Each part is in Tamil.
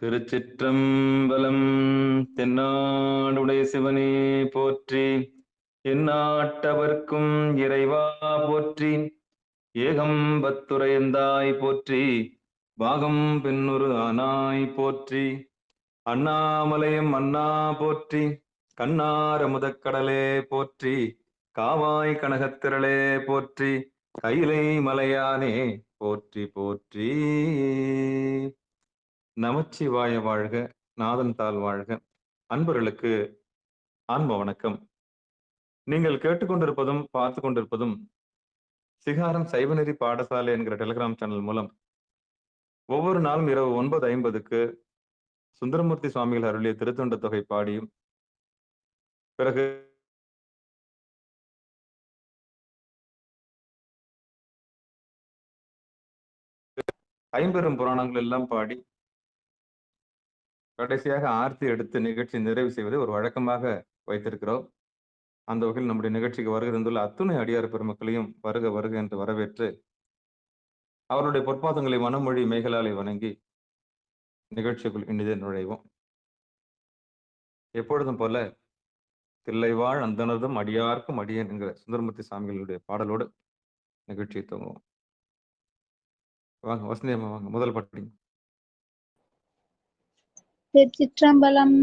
திருச்சிற்றம்பலம். தென்னாடுடைய சிவனே போற்றி, எந்நாட்டவர்க்கும் இறைவா போற்றி, ஏகம்பத்துரையந்தாய் போற்றி, பாகம் பெண்ணுரு ஆனாய் போற்றி, அண்ணாமலையம் அண்ணா போற்றி, கண்ணார முதக்கடலே போற்றி, காவாய் கனகத்திரளே போற்றி, கைலை மலையானே போற்றி போற்றி. நமச்சிவாய வாழ்க, நாதன் தாள் வாழ்க. அன்பர்களுக்கு ஆன்ம வணக்கம். நீங்கள் கேட்டுக்கொண்டிருப்பதும் பார்த்து கொண்டிருப்பதும் சிகாரம் சைவநெறி பாடசாலை என்கிற டெலிகிராம் சேனல் மூலம் ஒவ்வொரு நாளும் இரவு 9:50க்கு சுந்தரமூர்த்தி சுவாமிகள் அருளிய திருத்தொண்ட தொகை பாடியும், பிறகு ஐம்பெரும் புராணங்கள் எல்லாம் பாடி கடைசியாக ஆர்த்தி எடுத்து நிகழ்ச்சி நிறைவு செய்வதை ஒரு வழக்கமாக வைத்திருக்கிறோம். அந்த வகையில் நம்முடைய நிகழ்ச்சிக்கு வருகை தந்துள்ள அத்துணை அடியார் பெருமக்களையும் வருக வருக என்று வரவேற்று அவருடைய பொற்பாதங்களை மனமொழி மேகலாலை வணங்கி நிகழ்ச்சிக்குள் இனிதே நுழைவோம். எப்பொழுதும் போல தில்லைவாழ் அந்தனதும் அடியார்க்கும் அடியேன் என்கிற சுந்தரமூர்த்தி சாமிகளுடைய பாடலோடு நிகழ்ச்சியை துவங்குவோம். வாங்க வசந்தி அம்மா, வாங்க முதல் பாட்டு. திருச்சிற்றம்பலம்.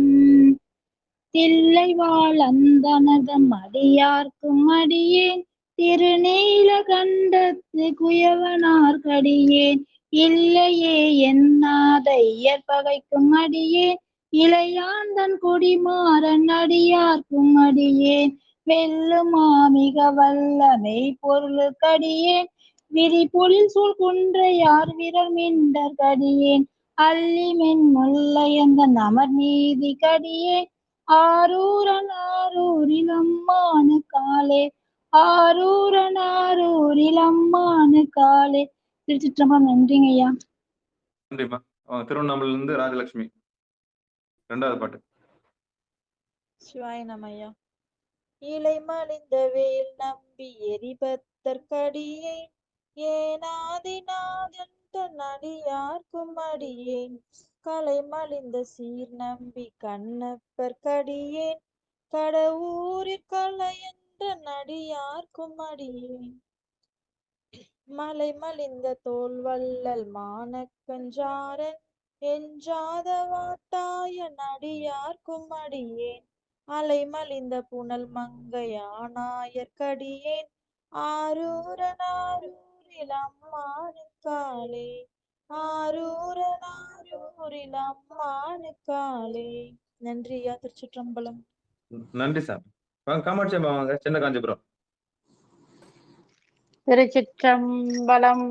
தில்லைவாழ் அந்தனதும் அடியார்க்கும் அடியேன், திருநீலகண்டத்து குயவனார்க்கடியேன், இல்லையே என்னாத இயற்பகைக்கும் அடியேன், இளையாந்தன் கொடிமாறன் அடியார்க்கும் அடியேன், வெல்லுமா மிக வல்லமை பொருளுக்கடியேன், விரிபொழில் சூழ் குன்றையார் விரல் மிண்டற்கடியேன், அல்லி மென் முல்லையந்தன் அமர் நீதி கடியே, ஆரூரன் ஆரூரில் அம்மானு காலே, ஆரூரன் ஆரூரில் அம்மானு காலே. திருச்சிற்றம்பலம். நன்றிங்க ஐயா. நன்றிமா. திருவண்ணாமலையில இருந்து ராஜலட்சுமி, இரண்டாவது பாட்டு. சிவாய நமயா. இலை மலிந்த வேல் நம்பி எரிபத்தற்கடியே, ஏனாதிநாதன் தன் அடியார்க்கும் அடியேன், கலை மலிந்த சீர் நம்பி கண்ணப்பர்க்கடியேன், கடவுரிற் கலையென்ற நடியார்க்கும் அடியேன், மலை மலிந்த தோல் வள்ளல் மானக்கஞ்சாரன் எஞ்சாத வாட்டாய நடியார்க்கும் அடியேன், அலை மலிந்த புனல் மங்கையானாயற்கடியேன், ஆரூரன் ஆரூரில் அம்மானு காலே, ஆரூரன் ஆரூரில் அம்மானு காலே. நன்றியா. திருச்சிற்றம்பலம். நன்றி சாமி. வாங்க காமாட்சி அம்மா, வாங்க சின்ன காஞ்சிபுரம். திருச்சிற்றம்பலம்.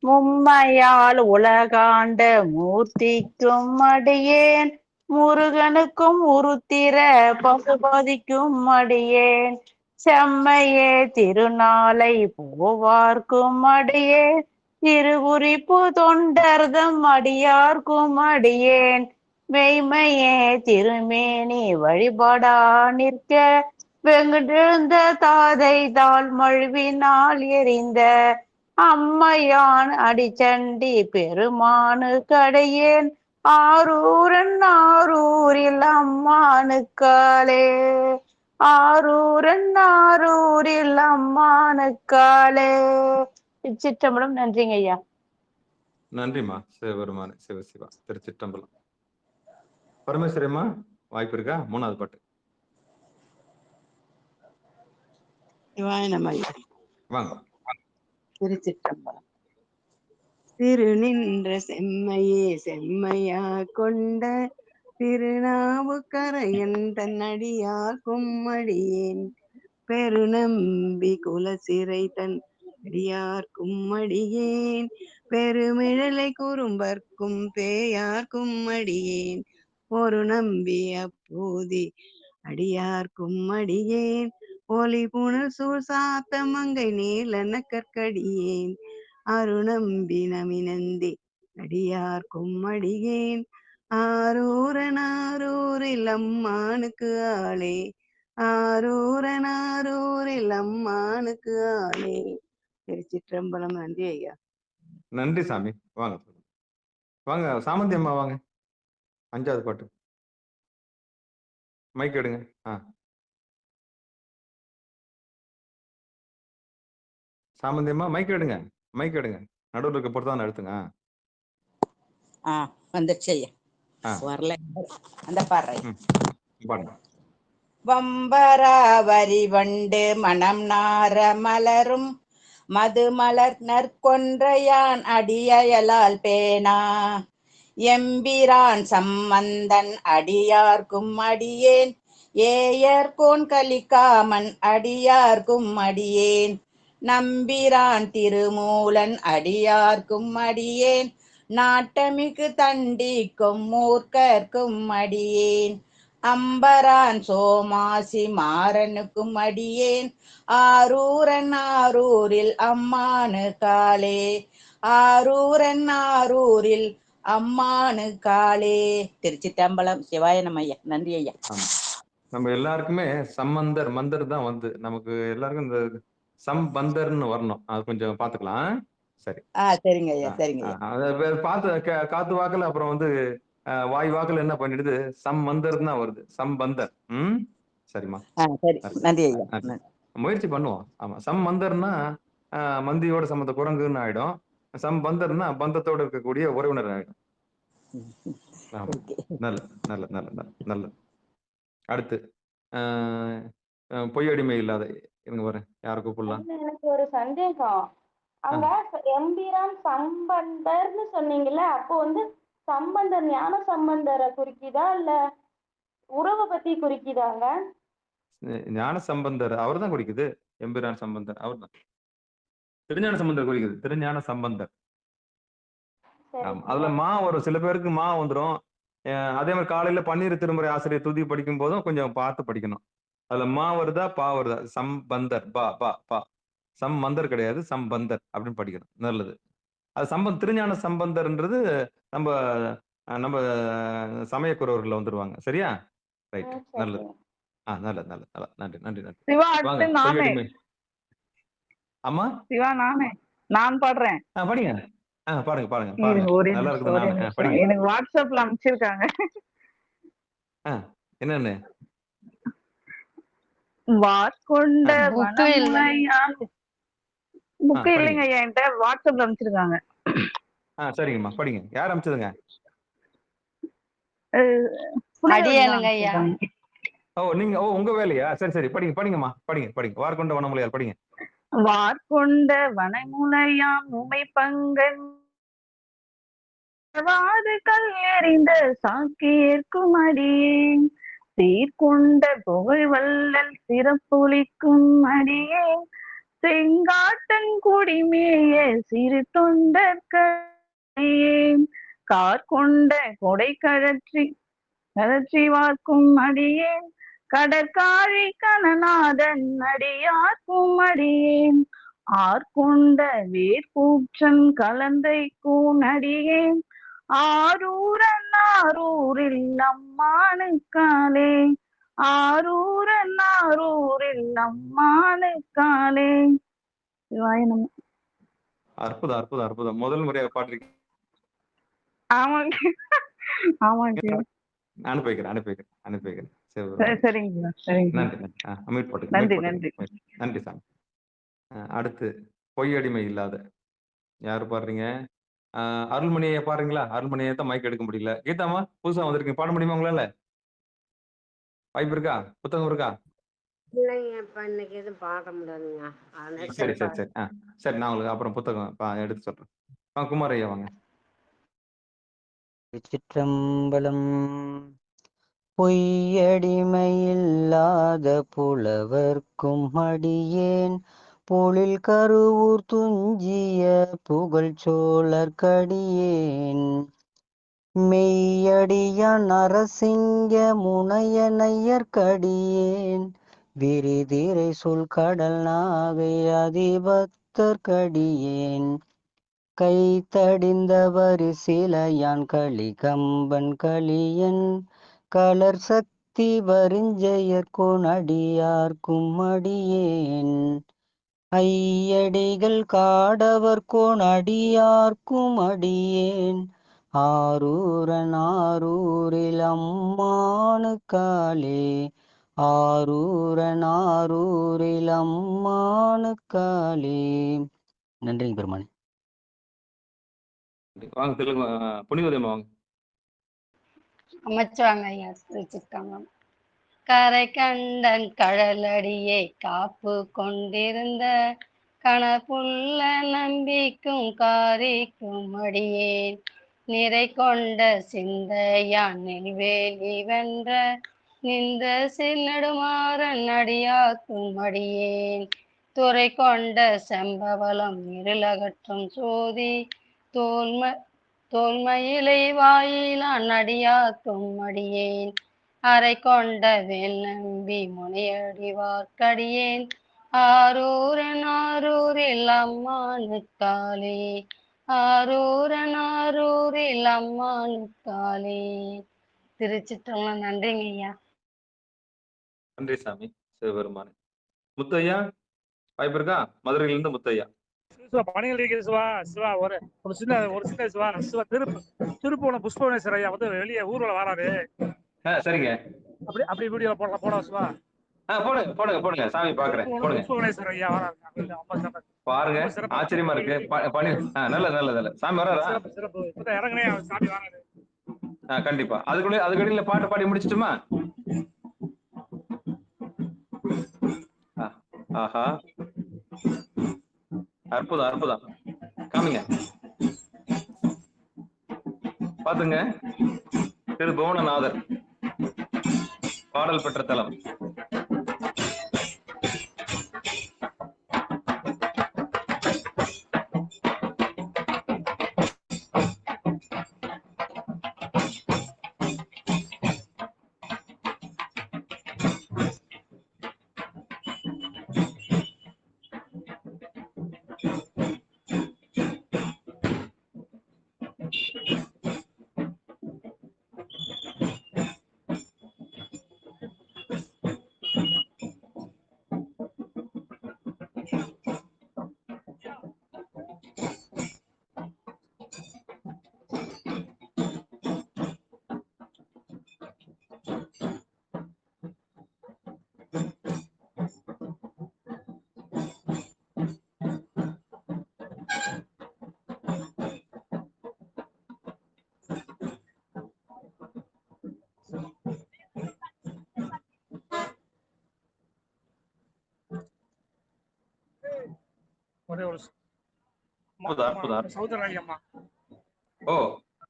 மும்மையால் உலகாண்ட மூர்த்திக்கும் அடியேன், முருகனுக்கும் உருத்திர பசுபதிக்கும் அடியேன், செம்மையே திருநாளை போவார்க்கும் அடியேன், திருவுரிப்பு தொண்டர்தம் அடியார்க்கும் அடியேன், மெய்மையே திருமேனி வழிபடா நிற்க, வெங்கெழுந்த தாதை தாள் மழுவினால் எறிந்த, அம்மையான் அடிச்சண்டி பெருமானு கடையேன், ஆரூரன் ஆரூரில் அம்மானு காலே, ஆரூரன் ஆரூரில் அம்மானு காலே. திருச்சிற்றம்பலம். நன்றிங்க ஐயா. நன்றிமா. சிவபெருமானே சிவசிவா. திருச்சிற்றம்பலம். பரமேஸ்வரியம்மா, வாய்ப்பு இருக்கா? மூணாவது பாட்டு. சிவாய நமயா. வாங்க. திருச்சிற்றம்பலம். திருநின்ற செம்மையே செம்மையா கொண்ட, திருநாவுக்கரையன் தன்னடியார்க்கும் அடியேன், பெருநம்பி குலசிறை தன் அடியார்க்கும் அடியேன், பெருமிழலை குறும்பர்க்கும் பேயார்க்கும் அடியேன், ஒரு நம்பி அப்பூதி அடியார்க்கும் அடியேன், ஒலி புனல் சூழ் சாத்த மங்கை நீலன கற்கடியேன், அருநம்பி நமினந்தி அடியார்க்கும் அடியேன், ஆரூரன் ஆரூரில் அம்மானுக்கு ஆளே, ஆரூரன் ஆரூரில் அம்மானுக்கு ஆளே. திருச்சிற்றம்பலம். நன்றி ஐயா. நன்றி சாமி. வாங்க. வாங்க சாமந்தி அம்மா வாங்க. 5வது பாட்டு. மைக் எடுங்க. சாமந்தி அம்மா மைக் எடுங்க. மைக் எடுங்க. நடுவில் இருக்க பொறுத்து தான் எடுத்துங்க. வந்துருச்சு ஐயா. வரல அந்த பாடுறேன். பாருங்க. வம்பராவரி வண்டு மனம் நார மலரும் மது மலர் நற்கொன்றையான் அடியலால் பேனா எம்பிரான் சம்பந்தன் அடியார்க்கும் அடியேன் ஏயர்கோன் கலிக்காமன் அடியார்க்கும் அடியேன் நம்பிரான் திருமூலன் அடியார்க்கும் அடியேன் நாட்டமிகு தண்டிக்கும் மூர்க்கர்க்கும் அடியேன் அம்பரான் சோமாசி மாறனுக்கும் அடியேன் ஆரூரன் ஆரூரில் அம்மானு காலே ஆரூரன் ஆரூரில் அம்மானு காலே. திருச்சிற்றம்பலம். சிவாய நம்ம ஐயா. நன்றி ஐயா. நம்ம எல்லாருக்குமே சம்பந்தர் மந்தர் தான் வந்து நமக்கு எல்லாருக்கும் இந்த சம்பந்தர்னு வரணும். அது கொஞ்சம் பாத்துக்கலாம். சரி. சரிங்க ஐயா. சரிங்க ஐயா. அதை பார்த்து காத்து வாக்குல அப்புறம் வந்து வாய் வாக்குல என்ன பண்ணிடுது, சம்பந்தர் தான் வருது. சம்பந்தர். சரிம்மா. சரி. நன்றி ஐயா. முயற்சி பண்ணுவோம். ஆமா, சம்பந்தர்னா மந்தியோட சம்பந்த குரங்குன்னு ஆயிடும். சம்பந்தர்னா பந்தத்தோட இருக்கக்கூடிய உறவினர் ஆயிடும். நல்ல நல்ல நல்ல நல்ல நல்ல. அடுத்து பொய் அடிமை இல்லாத இருங்க வரேன். யாரை கூப்பிடலாம்? எனக்கு ஒரு சந்தேகம். அங்க எம்பிரான் சம்பந்தர்னு சொன்னீங்கல்ல, அப்போ வந்து சம்பந்தர் ஞான சம்பந்தரை குறிக்குதா இல்ல உறவை பத்தி குறிக்குதாங்க? ஞான சம்பந்தர் அவர் தான் குறிக்குது. எம்பிரான் சம்பந்தர் அவர் தான். திருஞான சம்பந்தர் குறிக்குது. திருஞான சம்பந்தர். அதுல மா வரும். சில பேருக்கு மா வந்துடும். அதே மாதிரி காலையில பன்னீர் திருமுறை ஆசிரியர் துதி படிக்கும் போதும் கொஞ்சம் பார்த்து படிக்கணும். அதுல மா வருதா பா வருதா? சம்பந்தர். பா பா பா. சம்பந்தர் கிடையாது, சம்பந்தர் அப்படின்னு படிக்கணும். நல்லது. அது திருஞான சம்பந்தர்ன்றது நம்ம நம்ம சமயக்குறவர்கள் வந்துருவாங்க. சரியா? ரைட். நல்லது. நல்லது நல்லது நல்லது. நன்றி நன்றி நன்றி. வாங்க. அம்மா சிவா நானே நான் பாடுறேன். படிங்க. பாருங்க பாருங்க பாருங்க. நல்லா இருக்குது. படிங்க. எனக்கு வாட்ஸ்அப்ல அனுப்பிச்சிருக்காங்க. என்னன்னு? வாட்கொண்ட வனமுலையான் புக்கு இல்லைங்க ஐயா, என்கிட்ட வாட்ஸ்அப்ல அனுப்பிச்சிருக்காங்க. சரிங்கம்மா படிங்க. யார் அனுப்பிச்சதுங்க? அடியானுங்க ஐயா. நீங்க உங்க வேலையா? சரி சரி படிங்க படிங்கம்மா. படிங்க படிங்க. வார்கொண்ட வனமுலையார் படிங்க. வார்கொண்ட வனமுலையான் உமை பங்கன் வாது கல் எறிந்த சாக்கியேற்கும் அடியேன் சீர்கொண்ட புகழ் வல்லல் சிறப்புலிக்கும் அடியேன் செங்காட்டன் குடிமேய சிறு தொண்டற்கேன் கார்கொண்ட கொடை கழற்றி வார்க்கும் அடியேன் கடற்காழி கணநாதன் அடியார்க்கும் அடியேன் ஆர்கொண்ட வேர்கூற்றன் கலந்தை கூனடியேன் ஆரூரன் ஆரூரில் அம்மானுக்காலே ஆரூரன் ஆரூரில் அம்மானுக்காலே. அற்புதம் அற்புதம் அற்புதம். முதல் முறையாக பாட்டிருக்கீங்க. ஆமாங்க ஆமாங்க. அனுப்பி வைக்கிறேன். சரிங்க. நன்றி. அமிட் போட்டுங்க. நன்றி நன்றி நன்றி சாமி. அடுத்து பொய் அடிமை இல்லாத யாரு பாடுறீங்க? அருள்மணியை பாருங்களா? அருள்மணியை தான் மைக் எடுக்க முடியல. கீதாமா புதுசா வந்திருக்கீங்க, பாட முடியுமா உங்களால? வாய்ப்பு இருக்கா? புத்தகம் இருக்கா? இன்னைக்கு எதுவும் பாட முடியாதுங்க. சரி சரி சரி. சரி, நான் உங்களுக்கு அப்புறம் புத்தகம் எடுத்து சொல்றேன். குமார் ஐயா வாங்க. சிற்றம்பலம். பொய்யடிமையில்லாத புலவர்க்கும் அடியேன் பொழில் கருவூர் துஞ்சிய புகழ் சோழர்க்கடியேன் மெய்யடியான் நரசிங்க முனையனையர்க்கடியேன் விரிதிரை சொல் கடல் நாகை அதிபத்தர்க்கடியேன் கைத்தடிந்த வரிசிலையான் களிகம்பன் களியன் கலர் சக்தி வரிஞ்செயற்கோன் அடியார்க்கும் அடியேன் ஐயடிகள் காடவர்கோன் அடியார்க்கும் அடியேன் ஆரூரன் ஆரூரில் அம்மானுக்காலே, ஆரூரன் ஆரூரில் அம்மானுக்காலே. நன்றிங்க பெருமானே. வாங்க தெலுங்கு புனிதம் வாங்க. அமைச்சுவாங்க ஐயா, வச்சிருக்காங்க. கரை கண்டன் கடலடியை காப்பு கொண்டிருந்த கணப்புள்ள நம்பிக்கும் காரிக்கும் அடியேன், நிறை கொண்ட சிந்தையான் நெல்வேலி வென்ற நின்ற சின்னடுமாறன் அடியாக்கும் அடியேன், துறை கொண்ட செம்பவளம் இருளகற்றும் சோதி தோல்மயிலை வாயிலான் அடியாக்கும் அடியேன், அரை கொண்ட வேல் நம்பி முனையடிவார்க்கடியேன், ஆரூரன் ஆரூரில் அம்மானுக்காலே, ஆரூரன் ஆரூரில் அம்மானுக்காலே. திருச்சிற்றம்பலம். நன்றிங்க ஐயா. நன்றி சாமி சிவபெருமானே. முத்தையா வாய்ப்பு இருக்கா? மதுரையிலிருந்து முத்தையா. பணிகள் இருக்கிறது சிவா. சிவா ஒரு சின்ன சிவா திருப்பூணம் புஷ்பவனேஸ்வரர் ஐயா வந்து வெளியே ஊர்வலம் வராரு. சரிங்க. அப்படி வீடியோ போடலாம் சிவா. போடுங்க சாமி பாக்குறேன். புஷ்பவனேஸ்வரர் ஐயா வராரு பாருங்க. ஆச்சரியமா இருக்கு. நல்ல சாமி வராரா? சிறப்பு. இறங்குனே சாமி வராரு. கண்டிப்பா. அதுக்குள்ள பாட்டு பாடி முடிச்சிட்டுமா? ஆஹா, அற்புதம். காமிங்க பாத்துங்க. திரு புவனநாதர் பாடல் பெற்ற தலம். சௌந்தரநாயகி அம்மா. ஓ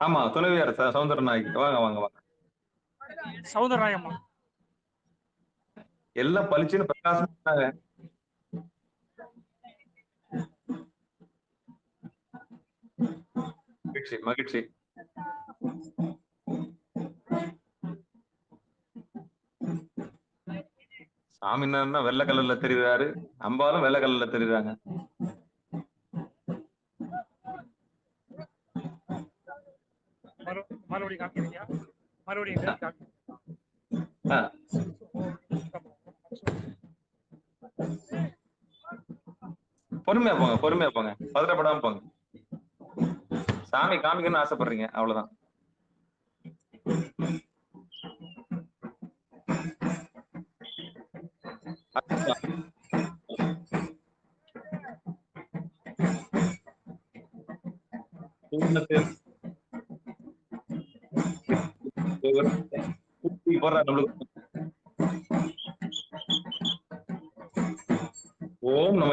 ஆமா, துணைவியார் சௌந்தரநாயகி. வாங்க. சௌந்தரநாயகி அம்மா எல்லாம் பளிச்சுன்னு பிரகாசம். மகிழ்ச்சி. சாமின்னா வெள்ளை கலர்ல தெரியுறாரு, அம்பாலும் வெள்ளை கலர்ல தெரியுறாங்க. பொறுமையா போங்க, பதறப்படாம போங்க. சாமி காமிக்கணும்னு ஆசைப்படுறீங்க, அவ்வளவுதான். ஓம் நம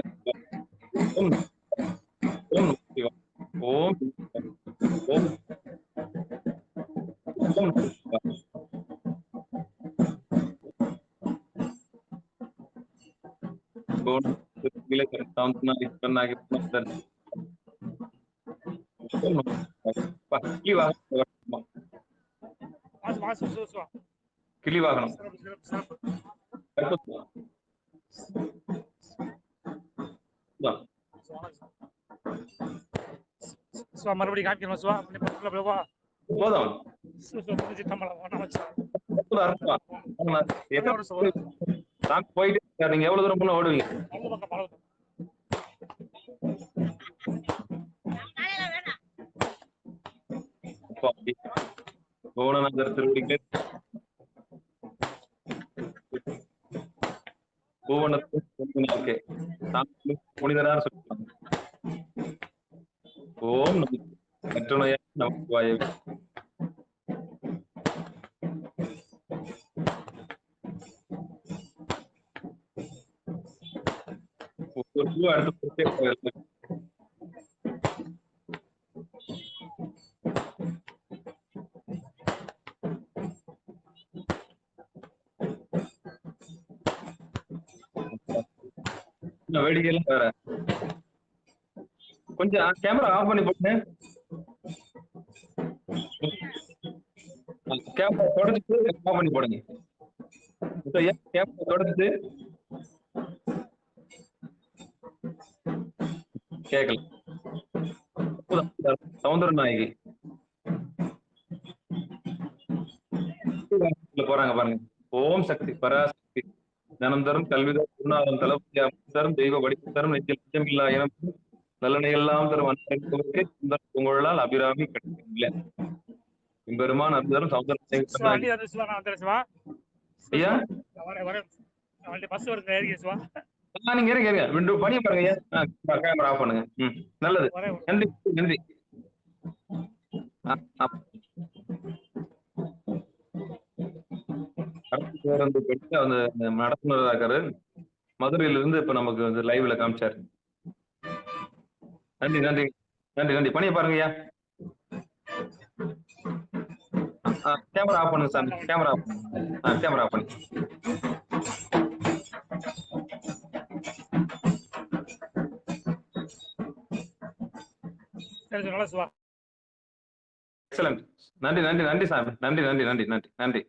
கிளி வாகனம். மறுபடியும் காமிக்கணும் சிவா. போயிட்டு நீங்க எவ்வளவு தூரம் ஓடுவீங்க? சுவாமி புவனநாதர் திருவடிகளே பூவனத்துக்கு புனிதராக சொல்லுவாங்க. ஓம் கற்றுணையா நமச்சிவாய. ஒவ்வொரு பூ அடுத்து வேடிக்கையெல்லாம் வேற. கொஞ்சம் கேமரா ஆஃப் பண்ணி போட்டு கேமரா தொடச்சிட்டு ஆஃப் பண்ணி போடுங்க. கேமரா தொடச்சிட்டு கேட்கல. சௌந்தர நாயகி போறாங்க பாருங்க. ஓம் சக்தி பராசக்தி தனம் தரும் கல்விதரும் குருநாதம் தரும் தெய்வ வடிவம் தரும் நிச்சயமில்லா இனம் நல்லனையெல்லாம் தரும் உங்களால் அபிராமி கிடைக்கவில்லை. பெருமான் அந்தரும் சௌந்தர ஐயா பஸ் வருது. நீங்க இருங்க ரெண்டு பணி பாருங்க. கேமரா ஆஃப் பண்ணுங்க. நல்லது. நன்றி நன்றி. நடத்துனரா இருக்காரு மதுரையில இருந்து இப்ப நமக்கு வந்து லைவ்ல காமிச்சாரு. நன்றி நன்றி நன்றி நன்றி. பணியை பாருங்க ஐயா. கேமரா ஆஃப் பண்ணுங்க சார். கேமரா கேமரா ஆஃப் பண்ணுங்க. எக்ஸலண்ட். நன்றி நன்றி நன்றி சாமி. நன்றி நன்றி நன்றி நன்றி நன்றி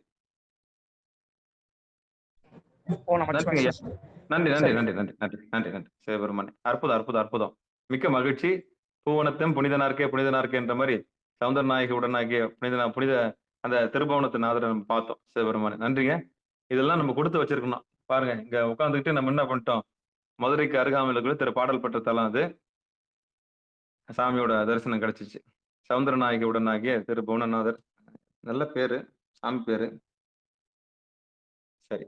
நன்றி நன்றி நன்றி நன்றி நன்றி நன்றி நன்றி சிவபெருமானே. அற்புதம் அற்புதம் அற்புதம். மிக்க மகிழ்ச்சி. பூவனத்தும் புனிதனார்க்கே என்ற மாதிரி சௌந்தர நாயகி உடனாகிய புனித அந்த திருபுவனத்தின் ஆதரவு பார்த்தோம். சிவபெருமானே நன்றிங்க. இதெல்லாம் நம்ம கொடுத்து வச்சிருக்கணும். பாருங்க இங்க உட்காந்துக்கிட்டு நம்ம என்ன பண்ணிட்டோம், மதுரைக்கு அருகாமையில் திரு பாடல் பெற்ற தலம் அது. சாமியோட தரிசனம் கிடைச்சிச்சு. சௌந்தர நாயகி உடனாகிய திரு புவனநாதர். நல்ல பேரு, சாமி பேரு. சரி,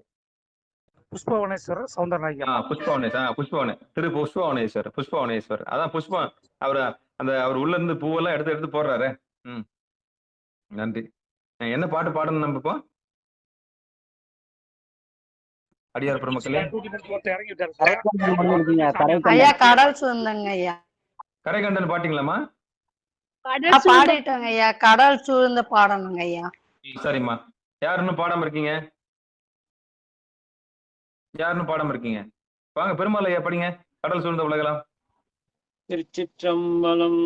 புஷ்பவனேஸ்வரர் சௌந்தரநாயகி. புஷ்பவனே திரு புஷ்பவனேஸ்வரர். அதான் புஷ்பம். அவர் உள்ள இருந்து பூவெல்லாம் எடுத்து எடுத்து போடுறாரு. நன்றி. என்ன பாட்டு பாடணும் நம்ம இப்போ? அடியார் பெருமக்களே, கடல் சூழ்ந்தங்க ஐயா. கரைகண்டன் பாட்டீங்களாமா? பாடிட்டோங்க ஐயா. கடல் சூழ்ந்த பாடணுங்க ஐயா. சரிம்மா. யாருன்னு பாடாம இருக்கீங்க? வாங்க பெருமாள் ஐயா படிங்க. கடல் சூழ்ந்த உலகலாம். திருச்சிற்றம்பலம்.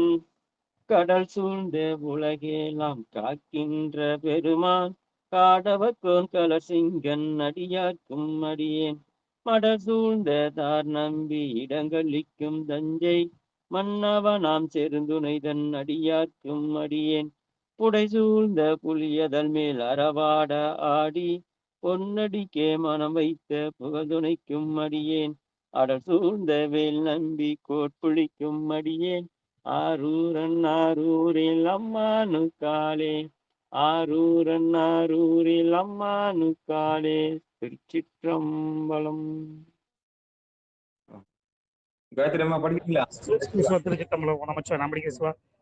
கடல் சூழ்ந்த உலகெல்லாம் காக்கின்ற பெருமான் காடவர்கோன் கலசிங்கன் அடியார்க்கும் அடியேன் மடல் சூழ்ந்த தார் நம்பி இடங்களிக்கும் தஞ்சை மன்னவனாம் செருந்துணைதன் அடியார்க்கும் அடியேன் புடை சூழ்ந்த புலியதல் மேல் அறவாட ஆடி பொன்னடிக்கே மனம் வைத்த புகழ்துணைக்கும் அடியேன் அடல் சூழ்ந்த வேல் நம்பி கோட்புளிக்கும் அடியேன் ஆரூரன் ஆரூரில் அம்மானு காலே ஆரூரன் ஆரூரில் அம்மானு காலே. திருச்சிற்றம்பலம். காயத்ரி அம்மா படிக்கிறீங்களா? திருச்சிற்றம்பலம் நமச்சிவாய. நான் படிக்க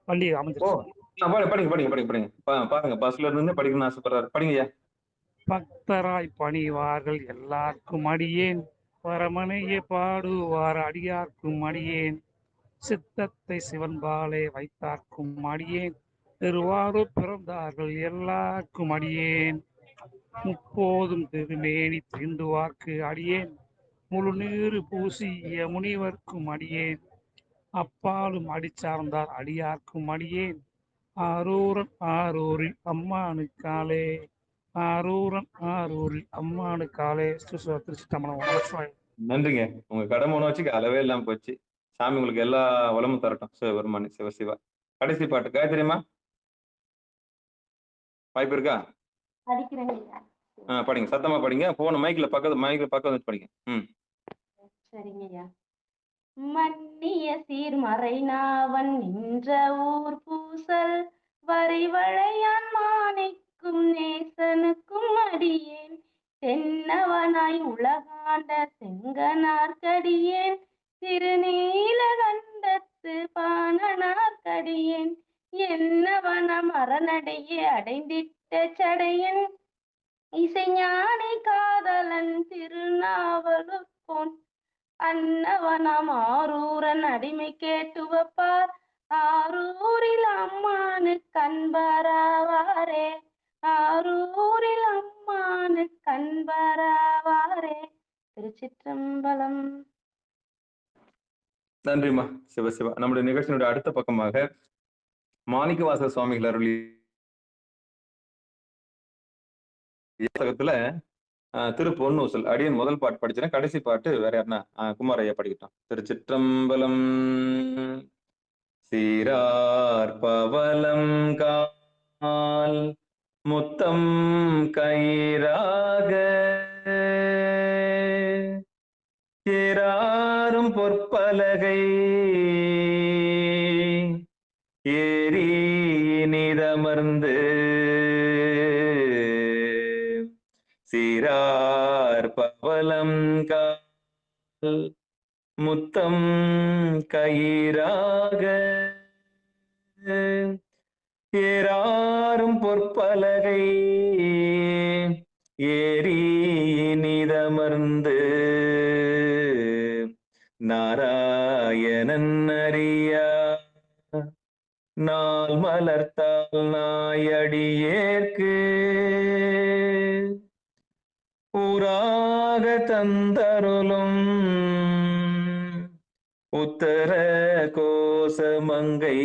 பள்ளி அமைஞ்சிருச்சு. படிங்க பாருங்க. பஸ்ல இருந்து படிக்கணும்னு ஆசைப்படுறாரு. படிங்கய்யா. பக்தராய் பணிவார்கள் எல்லாருக்கும் அடியேன் பரமனையே பாடுவார் அடியார்க்கும் அடியேன் சித்தத்தை சிவன்பாலே வைத்தார்க்கும் அடியேன் திருவாரூர் பிறந்தார்கள் எல்லாருக்கும் அடியேன் முப்போதும் திருமேனி தீண்டுவார்க்கு அடியேன் முழு நீரு பூசிய முனிவர்க்கும் அடியேன் அப்பாலும் அடிச்சார்ந்தார் அடியார்க்கும் அடியேன் ஆரூரன் ஆரூரில் அம்மானுக்காலே ஆரூரன் ஆரூரில் அம்மானுக்காலே. திருச்சிற்றம்பலம். நன்றிங்க. உங்க கடமை ஒண்ணு வச்சுக்க அளவே இல்லாம போச்சு. சாமி உங்களுக்கு எல்லா வளமும் தரட்டும். சிவபெருமானி சிவசிவா. கடைசி பாட்டு காயத்ரிமா வாய்ப்பு இருக்கா? படிங்க. சத்தமா படிங்க. போன மைக்ல பக்கத்துல வச்சு படிங்க. சரிங்கய்யா. மன்னிய சீர்மறை நாவன் நின்ற ஊர் பூசல் வரைவளையான் மாணிக்கும் நேசனுக்கும் அடியேன் தென்னவனாய் உலகாண்ட செங்கனார்க்கடியேன் திருநீலகண்டத்து பாணனார்க்கடியேன் என்னவன மரணடையே அடைந்திட்ட சடையன் இசைஞானி காதலன் திருநாவலுக்கோன் அன்னவனம் ஆரூரன் அடிமை கேட்டுவப்பார் ஆரூரில் அம்மானு கண்பராவாரே ஆரூரில் அம்மானு கண்பராவாரே. திருச்சிற்றம்பலம். நன்றிம்மா சிவசிவா. நம்முடைய நிகழ்ச்சியினுடைய அடுத்த பக்கமாக மாணிக்கவாசக சுவாமிகள் அருளி புத்தகத்துல திரு பொன்னூசல் அடியன் முதல் பாட்டு படிச்சிடறேன், கடைசி பாட்டு வேற யாருன்னா குமார் ஐயா படிக்கட்டும். திருச்சிற்றம்பலம். சீரார் பவலம் கால் முத்தம் கயிறாக ஏறாரும் பொற்பலகை ஏறி நிதமர்ந்து சீரார் பவலம் கால் முத்தம் கயிறாக ஏறாரும் பொற்பலகை ஏறி நிதமர்ந்து நாராயணன் அறியா நாள் மலர்த்தால் நாயடியேற்கு ஊராக தந்தருளும் உத்தர கோசமங்கை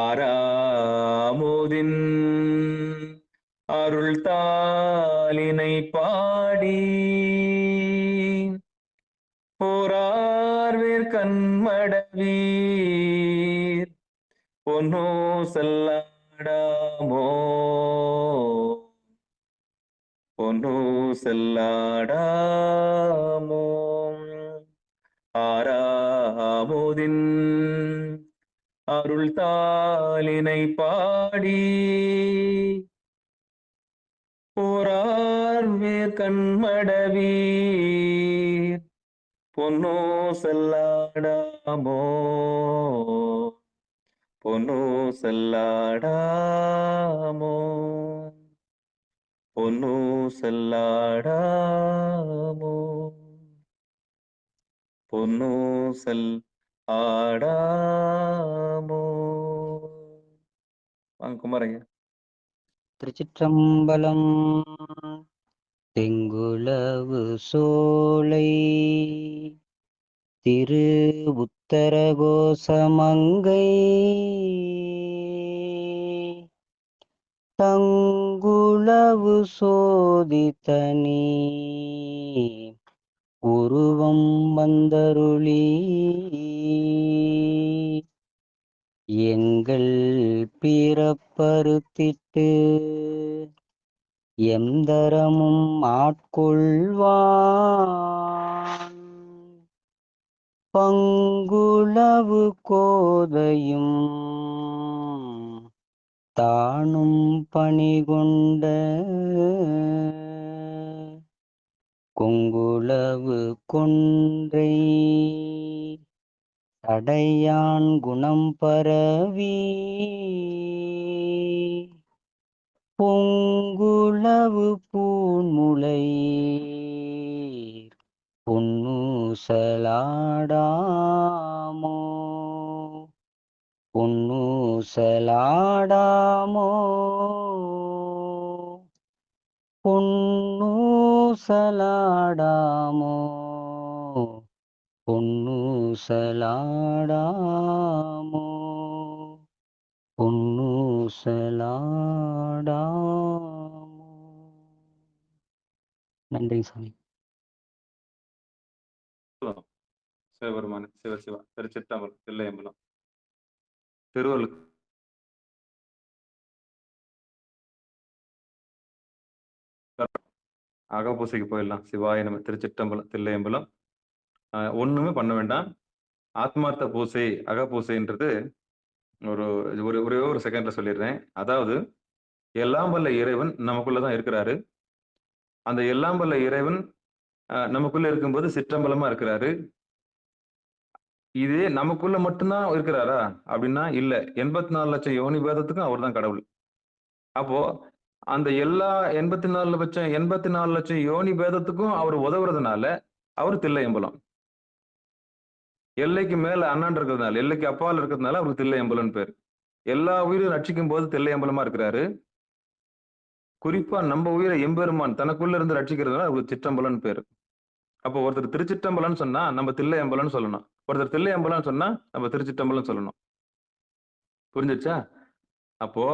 ஆராமுதின் அருள் தாளினை பாடி போரார்வேர் கண்மடவீர் பொன்னோ செல்லாடாமோ பொன்னோ செல்லாடாமோ ஆராமுதின் அருள் தாளினை பாடி போரார்வேர் கண்மடவீர் பொன்னோ செல்லாடாமோ பொன்னோ செல்லாடாமோ பொன்னோ செல்லாடாமோ பொன்னோ செல் ஆடாமோ. வாங்க குமாரங்க. திருச்சிற்றம்பலம். தெங்குலவு சோலை திரு உத்தர கோசமங்கை தங்குளவு சோதித்தனி உருவம் வந்தருளி எங்கள் பிறப்பறுத்திட்டு எந்தரமும் ஆட்கொள்வான் பங்குளவு கோதையும் தானும் பணிகொண்ட கொங்குளவு கொன்றை சடையான் குணம் பரவி பொங்குளவு பூன்முலை பொன்னூசலாடாமோ பொன்னூசலாடாமோ பொன்னூசலாடாமோ பொன்னூசலாடாமோ பொன்னூசலாடாமோ. நன்றி சாமி. சிவபெருமான சிவசிவா. திருச்சிற்றம்பலம். தில்லையம்பலம். திருவள்ளுவர் அகப்பூசைக்கு போயிடலாம். சிவாய நம்ம. திருச்சிற்றம்பலம். தில்லையம்பலம். ஒண்ணுமே பண்ண வேண்டாம். ஆத்மார்த்த பூசை அகப்பூசைன்றது ஒரு ஒரே ஒரு செகண்ட்ல சொல்லிடுறேன். அதாவது எல்லாம் வல்ல இறைவன் நமக்குள்ளதான் இருக்கிறாரு. அந்த எல்லாம் வல்ல இறைவன் நமக்குள்ள இருக்கும்போது சிற்றம்பலமா இருக்கிறாரு. இதே நமக்குள்ள மட்டும்தான் இருக்கிறாரா அப்படின்னா இல்ல. 84 லட்சம் யோனி பேதத்துக்கும் அவர் தான் கடவுள். அப்போ அந்த எல்லா 84 லட்சம் யோனி பேதத்துக்கும் அவர் உதவுறதுனால அவர் தில்லையம்பலம். எல்லைக்கு மேல அண்ணன் இருக்கிறதுனால, எல்லைக்கு அப்பால் இருக்கிறதுனால அவருக்கு தில்லையம்பலம்னு பேர். எல்லா உயிரும் ரட்சிக்கும் போது தில்லையம்பலமா இருக்கிறாரு. குறிப்பா நம்ம உயிரை எம்பெருமான் தனக்குள்ள இருந்து ரட்சிக்கிறதுனால அவருக்கு சிற்றம்பலம்னு பேரு. அப்போ ஒருத்தர் திருச்சிற்றம்பலம்னு சொன்னா நம்ம தில்லையம்பலம்னு சொல்லணும். ஒருத்தர் தில்லையம்பலம்னு சொன்னா நம்ம திருச்சிற்றம்பலம் சொல்லணும். புரிஞ்சிச்சா? அப்போ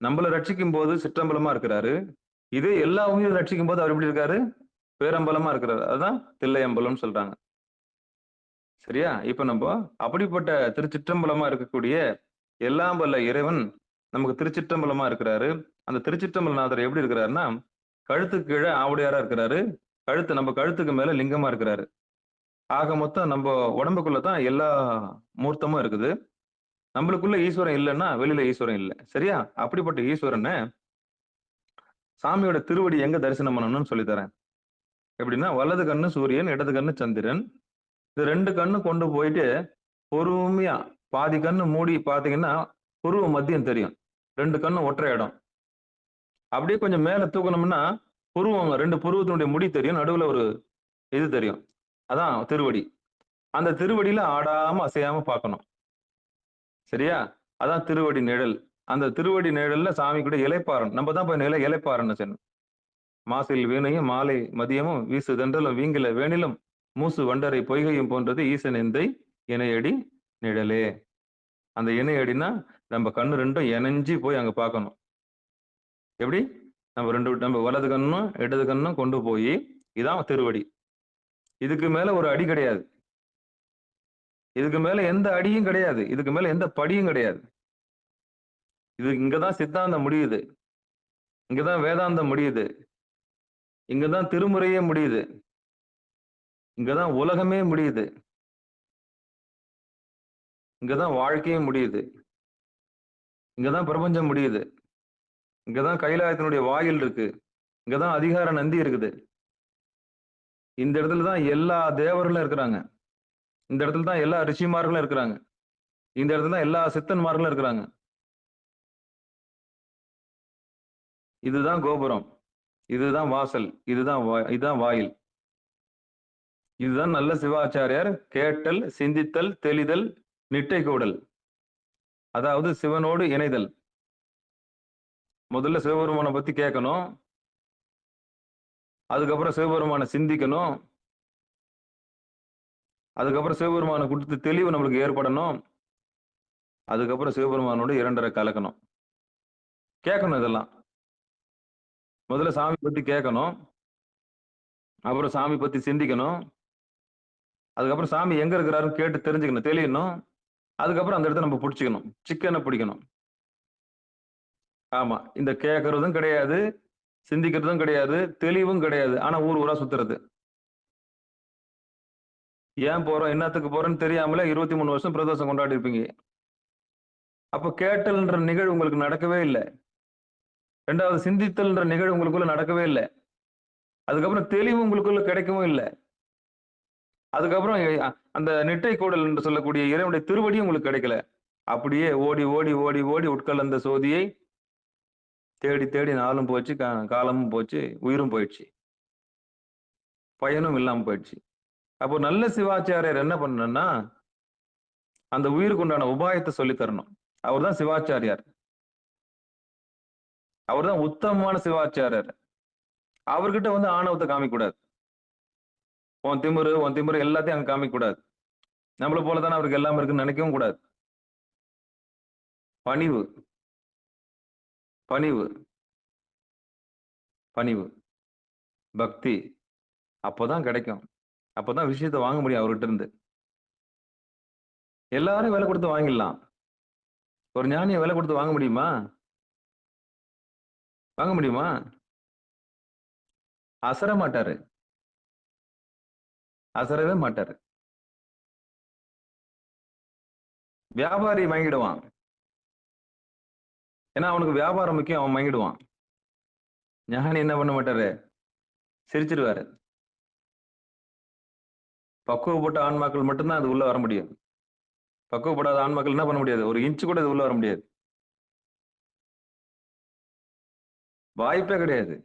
நம்மள ரட்சிக்கும் போது சிற்றம்பலமா இருக்கிறாரு. இதே எல்லா உயிரும் ரட்சிக்கும் போது அவர் எப்படி இருக்காரு? பேரம்பலமா இருக்கிறாரு. அதுதான் தில்லையம்பலம்னு சொல்றாங்க. சரியா? இப்ப நம்ம அப்படிப்பட்ட திருச்சிற்றம்பலமா இருக்கக்கூடிய எல்லாம் வல்ல இறைவன் நமக்கு திருச்சிற்றம்பலமா இருக்கிறாரு. அந்த திருச்சிற்றம்பலநாதர் எப்படி இருக்கிறாருன்னா கழுத்துக்கு கீழே ஆவுடையாரா இருக்கிறாரு. நம்ம கழுத்துக்கு மேல லிங்கமா இருக்கிறாரு. ஆக மொத்தம் நம்ம உடம்புக்குள்ளதான் எல்லா மூர்த்தமும் இருக்குது. நம்மளுக்குள்ள ஈஸ்வரன் இல்லைன்னா வெளியில ஈஸ்வரன் இல்லை. சரியா? அப்படிப்பட்ட ஈஸ்வரனை சாமியோட திருவடி எங்க தரிசனம் பண்ணணும்னு சொல்லித்தரேன். எப்படின்னா வலது கண்ணு சூரியன், இடது கண்ணு சந்திரன். இது 2 கண்ணு கொண்டு போயிட்டு பொறுமையா பாதி கண்ணு மூடி பாத்தீங்கன்னா புருவ மத்தியம் தெரியும். 2 கண்ணு ஒற்றை இடம். அப்படியே கொஞ்சம் மேல தூக்கணும்னா புருவம் 2 புருவத்தினுடைய முடி தெரியும். நடுவுல ஒரு இது தெரியும். அதான் திருவடி. அந்த திருவடியில ஆடாம அசையாம பார்க்கணும். சரியா? அதான் திருவடி நிழல். அந்த திருவடி நிழல்ல சாமி கூட இலைப்பாறன். நம்ம தான் போய் இலைப்பாறன்னு செய்யணும். மாசில் வீணையும் மாலை மதியமும் வீசு தென்றலும் வீங்கில வேணிலும் மூசு வண்டரை பொய்கையும் போன்றது ஈசன் எந்தை இணையடி நிழலே. அந்த இணையடினா நம்ம கண்ணு 2ம் இணைஞ்சி போய் அங்க பார்க்கணும். எப்படி? நம்ம வலது கண்ணும் இடது கண்ணும் கொண்டு போய் இதான் திருவடி. இதுக்கு மேல ஒரு அடி கிடையாது. இதுக்கு மேல எந்த அடியும் கிடையாது. இதுக்கு மேல எந்த படியும் கிடையாது. இங்கதான் சித்தாந்தம் முடியுது. இங்கதான் வேதாந்தம் முடியுது. இங்கதான் திருமுறையே முடியுது. இங்கதான் உலகமே முடியுது. இங்கதான் வாழ்க்கையே முடியுது. இங்கதான் பிரபஞ்சம் முடியுது. இங்கதான் கைலாயத்தினுடைய வாயில் இருக்கு. இங்கதான் அதிகார நந்தி இருக்குது. இந்த இடத்துலதான் எல்லா தேவர்களும் இருக்கிறாங்க. இந்த இடத்துல தான் எல்லா ரிஷிமார்களும் இருக்கிறாங்க. இந்த இடத்துல தான் எல்லா சித்தன்மார்களும் இருக்கிறாங்க. இதுதான் கோபுரம், இதுதான் வாசல், இதுதான் வாயில். இதுதான் நல்ல சிவாச்சாரியார் கேட்டல், சிந்தித்தல், தெளிதல், நிட்டை கூடல். அதாவது சிவனோடு இணைதல். முதல்ல சிவபெருமானை பத்தி கேட்கணும். அதுக்கப்புறம் சிவபெருமானை சிந்திக்கணும். அதுக்கப்புறம் சிவபெருமானை கொடுத்து தெளிவு நம்மளுக்கு ஏற்படணும். அதுக்கப்புறம் சிவபெருமானோடு 2.5 கலக்கணும். கேட்கணும். இதெல்லாம் முதல்ல சாமி பத்தி கேட்கணும். அப்புறம் சாமி பத்தி சிந்திக்கணும். அதுக்கப்புறம் சாமி எங்க இருக்கிறாருன்னு கேட்டு தெரிஞ்சுக்கணும், தெளியணும். அதுக்கப்புறம் அந்த இடத்த நம்ம பிடிச்சிக்கணும், சிக்கனை பிடிக்கணும். ஆமா, இந்த கேட்கறதும் கிடையாது, சிந்திக்கிறதும் கிடையாது, தெளிவும் கிடையாது. ஆனா ஊரா சுத்துறது. ஏன் போறோம், என்னத்துக்கு போறோம்னு தெரியாமல 23 வருஷம் பிரதோஷம் கொண்டாடி இருப்பீங்க. அப்ப கேட்டல்ன்ற நிகழ்வு உங்களுக்கு நடக்கவே இல்லை. 2வது சிந்தித்தல்ன்ற நிகழ்வு உங்களுக்குள்ள நடக்கவே இல்லை. அதுக்கப்புறம் தெளிவு உங்களுக்குள்ள கிடைக்கவும் இல்லை. அதுக்கப்புறம் அந்த நிட்டை கூடல் என்று சொல்லக்கூடிய இறைவனுடைய திருவடியும் உங்களுக்கு கிடைக்கல. அப்படியே ஓடி ஓடி ஓடி ஓடி உட்கலந்த சோதியை தேடி தேடி நாளும் போச்சு, காலமும் போச்சு, உயிரும் போயிடுச்சு, பயனும் இல்லாம போயிடுச்சு. அப்போ நல்ல சிவாச்சாரியர் என்ன பண்ணணும்னா அந்த உயிருக்கு உண்டான உபாயத்தை சொல்லி தரணும். அவர் தான் சிவாச்சாரியார். அவர் தான் உத்தமமான சிவாச்சாரியர். அவர்கிட்ட வந்து ஆணவத்தை காமிக்க கூடாது. உன் திமிரு எல்லாத்தையும் அங்க காமிக்க கூடாது. நம்மள போலதானே அவருக்கு எல்லாம் இருக்குன்னு நினைக்கவும் கூடாது. பணிவு பணிவு பணிவு பக்தி அப்போதான் கிடைக்கும். அப்போதான் விஷயத்தை வாங்க முடியும் அவர்கிட்ட இருந்து. எல்லாரும் விலை கொடுத்து வாங்கிடலாம். ஒரு ஞானியை விலை கொடுத்து வாங்க முடியுமா? வாங்க முடியுமா? அசர மாட்டாரு, அசரவே மாட்டாரு. வியாபாரி வாங்கிடுவான், ஏன்னா அவனுக்கு வியாபாரம் முக்கியம், அவன் மயங்கிடுவான். ஞானி என்ன பண்ண மாட்டாரு, சிரிச்சிருவாரு. பக்குவப்பட்ட ஆன்மாக்கள் மட்டும்தான் அது உள்ள வர முடியும். பக்குவப்படாத ஆன்மாக்கள் என்ன பண்ண முடியாது, ஒரு இன்ச்சு கூட அது உள்ள வர முடியாது, வாய்ப்பே கிடையாது,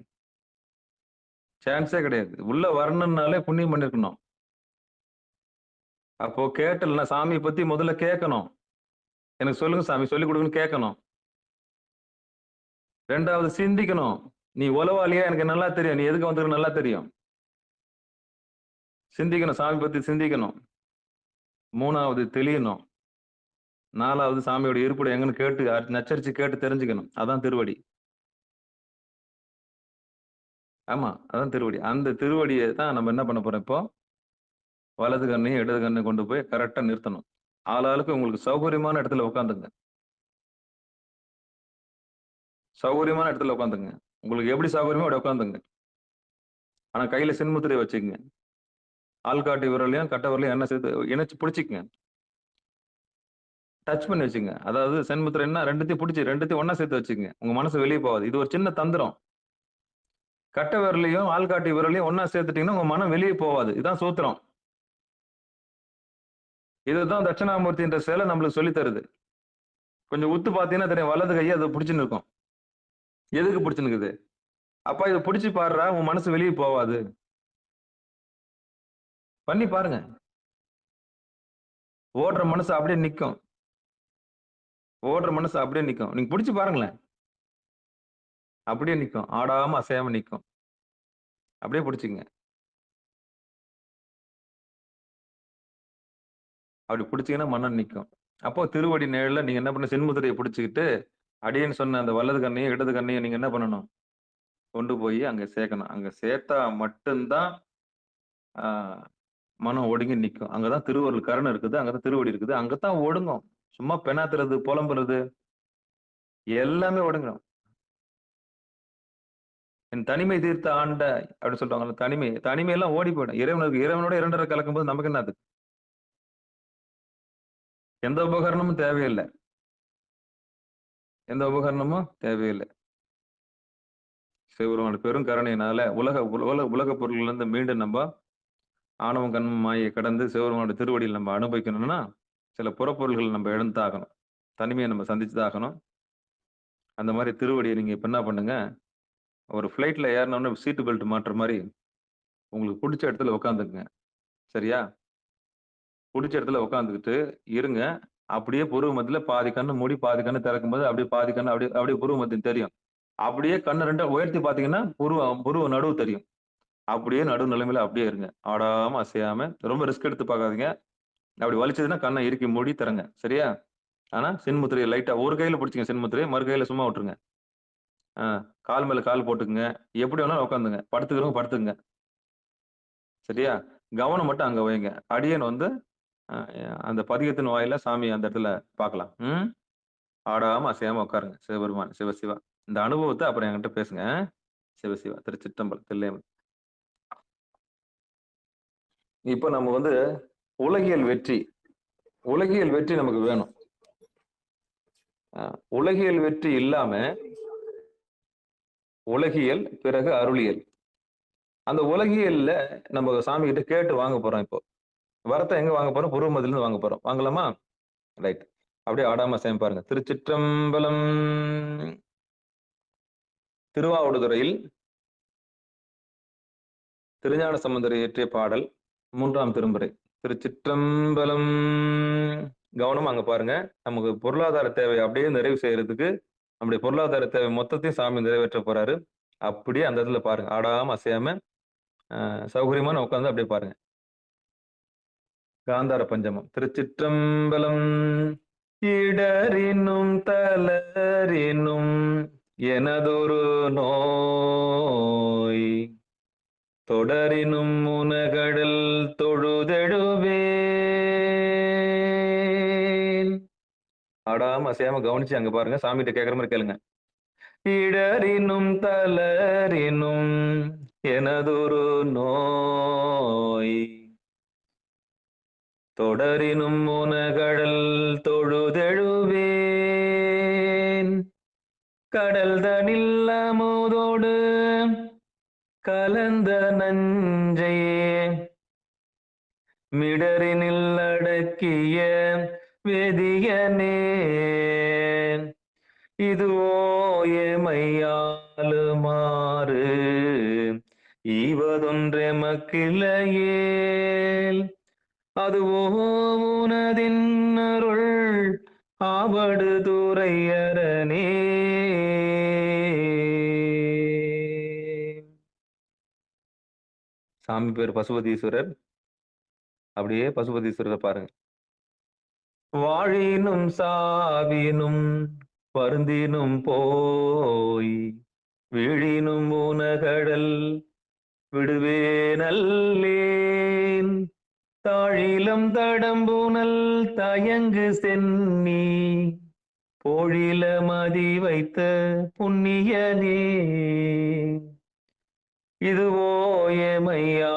சான்ஸே கிடையாது. உள்ள வரணும்னாலே புண்ணியம் பண்ணிருக்கணும். அப்போ கேட்டல்னா சாமியை பத்தி முதல்ல கேட்கணும். எனக்கு சொல்லுங்க சாமி, சொல்லிக் கொடுங்கன்னு கேட்கணும். ரெண்டாவது சிந்திக்கணும். நீ உளவாளியா, எனக்கு நல்லா தெரியும், நீ எதுக்கு வந்திருக்க நல்லா தெரியும். சிந்திக்கணும், சாமி பத்தி சிந்திக்கணும். மூணாவது தெளியணும். நாலாவது சாமியோட இருப்பிடம் எங்கன்னு கேட்டு நச்சரிச்சு கேட்டு தெரிஞ்சுக்கணும். அதான் திருவடி. ஆமா, அதான் திருவடி. அந்த திருவடியை தான் நம்ம என்ன பண்ண போறோம் இப்போ, வலது கண்ணையும் இடது கண்ணையும் கொண்டு போய் கரெக்டா நிறுத்தணும். ஆளாளுக்கு உங்களுக்கு சௌகரியமான இடத்துல உட்காந்துங்க, சௌகரியமான இடத்துல உட்காந்துங்க. உங்களுக்கு எப்படி சௌகரியமோ அப்படி உட்காந்துங்க. ஆனா கையில சின்முத்திரையை வச்சுக்கங்க. ஆள்காட்டி விரலையும் கட்ட விரலையும் என்ன சேர்த்து இணைச்சு பிடிச்சிக்கங்க, டச் பண்ணி வச்சுங்க. அதாவது சென்முத்திரைன்னா ரெண்டுத்தையும் பிடிச்சி ரெண்டுத்தையும் ஒன்னா சேர்த்து வச்சுக்கங்க. உங்க மனசு வெளியே போகாது. இது ஒரு சின்ன தந்திரம். கட்ட விரலையும் ஆள்காட்டி விரலையும் ஒன்னா சேர்த்துட்டீங்கன்னா உங்க மனம் வெளியே போகாது. இதுதான் சூத்திரம். இதுதான் தட்சிணாமூர்த்தின்ற சிலை நம்மளுக்கு சொல்லி தருது. கொஞ்சம் உத்து பார்த்தீங்கன்னா தெரியும், வலது கையை அதை பிடிச்சுன்னு இருக்கும். எதுக்கு பிடிச்சுன்னுக்குது? அப்பா இதை பிடிச்சி பாடுறா, உன் மனசு வெளியே போகாது. பண்ணி பாருங்க. ஓடுற மனசு அப்படியே நிற்கும், ஓடுற மனசு அப்படியே நிற்கும். நீங்க பிடிச்சி பாருங்களேன், அப்படியே நிற்கும், ஆடாம அசையாம நிற்கும். அப்படியே பிடிச்சிங்க. அப்படி பிடிச்சிங்கன்னா மனம் நிற்கும். அப்போ திருவடி நிழல்ல நீங்க என்ன பண்ண, சின்முத்திரையை பிடிச்சிக்கிட்டு அடியேன்னு சொன்ன அந்த வலது கண்ணையும் இடது கண்ணையும் நீங்க என்ன பண்ணணும், கொண்டு போய் அங்க சேர்க்கணும். அங்க சேர்த்தா மட்டும்தான் மனம் ஒடுங்கி நிற்கும். அங்கதான் திருவருள் கருணை இருக்குது, அங்கதான் திருவடி இருக்குது, அங்கதான் ஒடுங்கும். சும்மா பெணாத்துறது புலம்புறது எல்லாமே ஒடுங்கணும். என் தனிமை தீர்த்த ஆண்ட அப்படின்னு சொல்றாங்க. தனிமை தனிமையெல்லாம் ஓடி போயிடும். இறைவனோட இரண்டரை கலக்கும் போது நமக்கு என்ன அது, எந்த உபகரணமும் தேவையில்லை, எந்த உபகரணமும் தேவையில்லை. சிவபெருமான் பெரும் கருணையினால உலக பொருள்கள் இருந்து மீண்டும் நம்ம ஆணவம் கண்மம் மாயை கடந்து சிவபெருமானோட திருவடியில் நம்ம அனுபவிக்கணும்னா சில புறப்பொருள்கள் நம்ம எழுந்தாகணும், தனிமையை நம்ம சந்திச்சுதாகணும். அந்த மாதிரி திருவடியை நீங்க இப்ப என்ன பண்ணுங்க, ஒரு ஃபிளைட்ல ஏறினோன்னு சீட்டு பெல்ட் மாட்டுற மாதிரி உங்களுக்கு பிடிச்ச இடத்துல உட்காந்துக்குங்க. சரியா? பிடிச்ச இடத்துல உட்காந்துக்கிட்டு இருங்க. அப்படியே புருவ மத்தியில பாதி கண்ணு மூடி பாதி கண்ணு திறக்கும் போது அப்படியே பாதி கண்ணு அப்படியே அப்படியே புருவ மத்தியம் தெரியும். அப்படியே கண்ணு ரெண்டா உயர்த்தி பாத்தீங்கன்னா புருவ நடுவு தெரியும். அப்படியே நடு நிலைமையில அப்படியே இருங்க, ஆடாம அசையாம. ரொம்ப ரிஸ்க் எடுத்து பார்க்காதீங்க. அப்படி வலிச்சதுன்னா கண்ணை இறுக்கி மூடி தரங்க. சரியா? ஆனா சின்முத்திரையை லைட்டா ஒரு கையில பிடிச்சிங்க, சின்முத்திரையை மறு கையில சும்மா விட்டுருங்க. கால் மேல கால் போட்டுக்குங்க. எப்படி வேணாலும் உட்காந்துங்க, படுத்துக்கிறவங்க படுத்துக்குங்க. சரியா? கவனம் மட்டும் அங்க வைங்க. அடியன் வந்து அந்த பதிகத்தின் வாயில சாமி அந்த இடத்துல பார்க்கலாம். ஆடாம அசையாம உட்காருங்க. சிவபெருமான் சிவசிவா. இந்த அனுபவத்தை அப்புறம் என்கிட்ட பேசுங்க. சிவசிவா. திருச்சிற்றம்பலம். தில்லையம்பலம். இப்ப நம்ம வந்து உலகியல் வெற்றி, உலகியல் வெற்றி நமக்கு வேணும். உலகியல் வெற்றி இல்லாம உலகியல் பிறகு அருளியல். அந்த உலகியல்ல நம்ம சாமி கிட்ட கேட்டு வாங்க போறோம். இப்போ வரத்தை எங்க வாங்க போறோம்? புருவமத்தில இருந்து வாங்க போறோம். வாங்கலாமா? ரைட். அப்படியே ஆடாம சேம் பாருங்க. திருச்சிற்றம்பலம். திருவாவடுதுறையில் திருஞான சம்பந்தர் இயற்றிய பாடல் 3ஆம் திருமுறை. திருச்சிற்றம்பலம். கவனமா அங்க பாருங்க. நமக்கு பொருளாதார தேவை அப்படியே நிறைவு செய்யறதுக்கு நம்முடைய பொருளாதார தேவை மொத்தத்தையும் சாமி நிறைவேற்ற போறாரு. அப்படியே அந்த இடத்துல பாருங்க, ஆடாம அசையாம சௌகரியமான உட்காந்து அப்படியே பாருங்க. காந்தார பஞ்சமம். திருச்சிற்றம்பலம். இடரினும் தளரினும் எனதொரு நோய் தொடரினும் உனகடல் தொழுதெடுவேன். ஆடாம அசையாம கவனிச்சு அங்க பாருங்க, சாமிகிட்ட கேட்கற மாதிரி கேளுங்க. இடரினும் தளரினும் எனதொரு நோய் தொடரினும் உனகடல் தொழுதெழுவேன். கடல் தனில் அமுதோடு கலந்த நஞ்சையே மிடரினில் அடக்கிய வேதியனே இதுவோ எமையாளுமாறு ஈவதொன்றெமக்கில்லையேல் அதுவோ உனதின் அருள் ஆவடு துறையரனே. சாமி பேர் பசுபதீஸ்வரர். அப்படியே பசுபதீஸ்வரரை பாருங்க. வாழினும் சாவினும் வருந்தினும் போய் வீழினும் உனகடல் விடுவே நல்லேன் தாழிலம் தடம்புனல் தயங்கு சென்னி போழில மதி வைத்த புண்ணியனே இதுவோ எமையாளுமாறு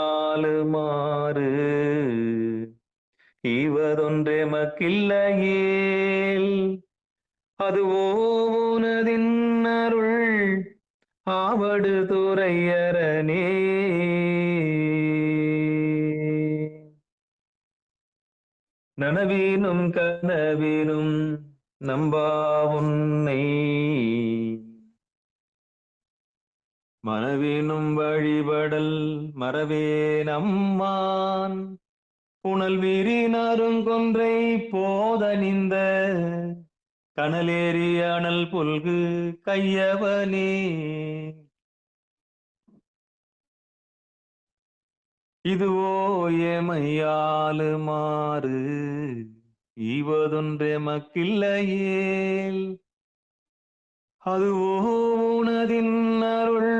ஈவதொன்றெமக்கில்லையேல் அதுவோ உனதின் அருள் ஆவடு துறையரனே. நனவீனும் கனவீனும் நம்பா உன்னை மனவீனும் வழிபடல் மறவே நம்மான் புனல் வீரினாரும் கொன்றை போதனிந்த கனலேறி அனல் புல்கு கையவனே இதுவோ எமையாளுமாறு ஈவதொன்றெமக்கில்லையேல் அதுவோ உனதின் அருள்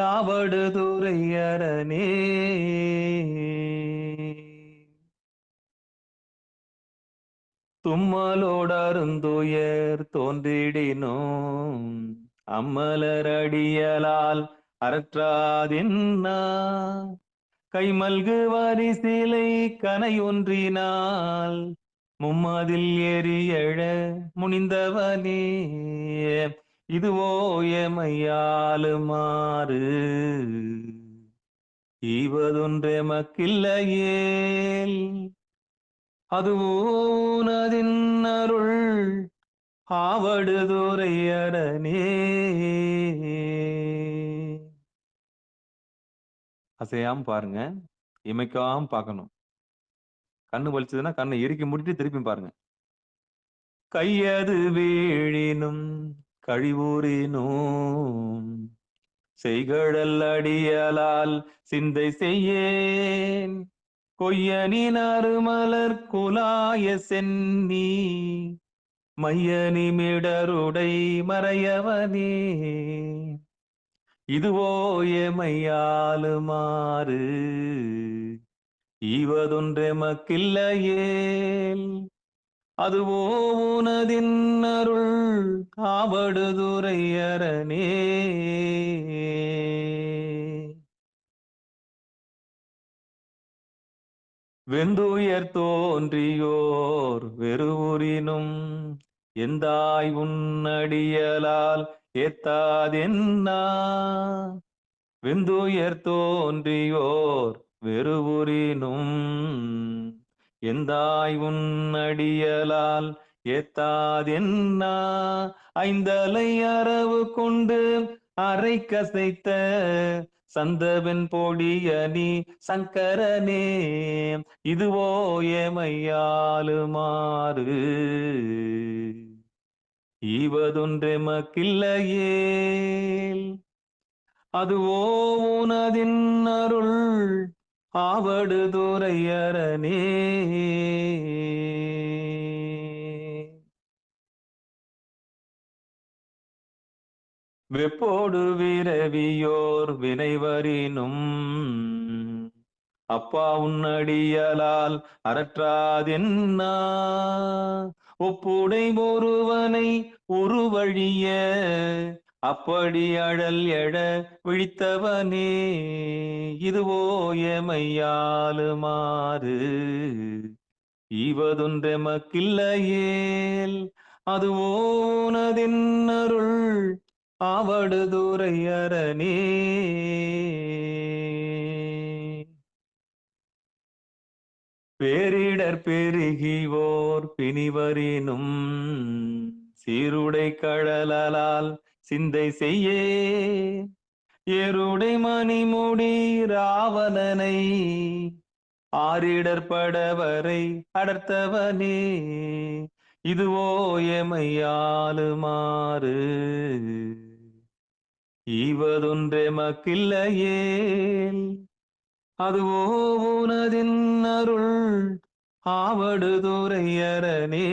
ஆவடு துறையரனே. தும்மலோடருந்துயர் தோன்றிடினோம் அம்மலரடியலால் அறற்றாதின்னா கைமல்கு வாரிசிலை கனையொன்றினால் மும்மதில் எரியழ முனிந்தவனே இதுவோ எமையாளுமாறு ஈவதொன்றெமக்கில்லையேல் அதுவோ உனதின் அருள் ஆவடு துறையரனே. அசையாம பாருங்க, இமைக்காம பார்க்கணும். கண்ணு வலிச்சதுன்னா கண்ணை இறுக்கி முடிட்டு திருப்பி பாருங்க. கையது வீழினும் கழிவுறினும் செய்கடல் அடியலால் சிந்தை செய்யேன் கொய்யனின் அருமலர் குலாய சென்னி மையனி மிடருடை மறையவனே இதுவோ எமையாளுமாறு ஈவதொன்றெமக்கில்லையேல் அதுவோ உனதின் அருள் ஆவடு துறையரனே. வெந்துயர் தோன்றியோர் வெறுவுரினும் எந்தாய் உன்னடியலால் ஏத்தாதென்னா வெந்துயர் தோன்றியோர் வெறுவுரினும் எந்தாய் உன்னடியலால் ஏத்தாதென்னா ஐந்தலை அரவு கொண்டு அரை கசைத்த சந்தவன் பொடியனி சங்கரனே இதுவோ எமையாளுமாறு ஈவதொன்றெமக்கில்லையேல் அதுவோ உனதின் அருள் ஆவடு துறையரனே. வெப்போடு விரவியோர் வினைவரினும் அப்பா உன்னடியலால் அறற்றாதென்னா ஒப்புடை ஒருவனை உருவழிய அப்படி அழல் எழ விழித்தவனே இதுவோ எமையாளுமாறு ஈவதொன்றெமக்கில்லையேல் அதுவோ உனதின் அருள் ஆவடுதுறை அரணே. பேரிடர் பெருகிவோர் பிணிவரினும் சீருடை கடலால் சிந்தை செய்யே. ஏருடை மணிமுடி ராவணனை ஆரிடர் படவரை அடர்த்தவனே. இதுவோ எமையாளுமாறு ஈவதொன்றே மக்கில்லையேல். அதுவோ உனதின் அருள் ஆவடுதுறை அரணே.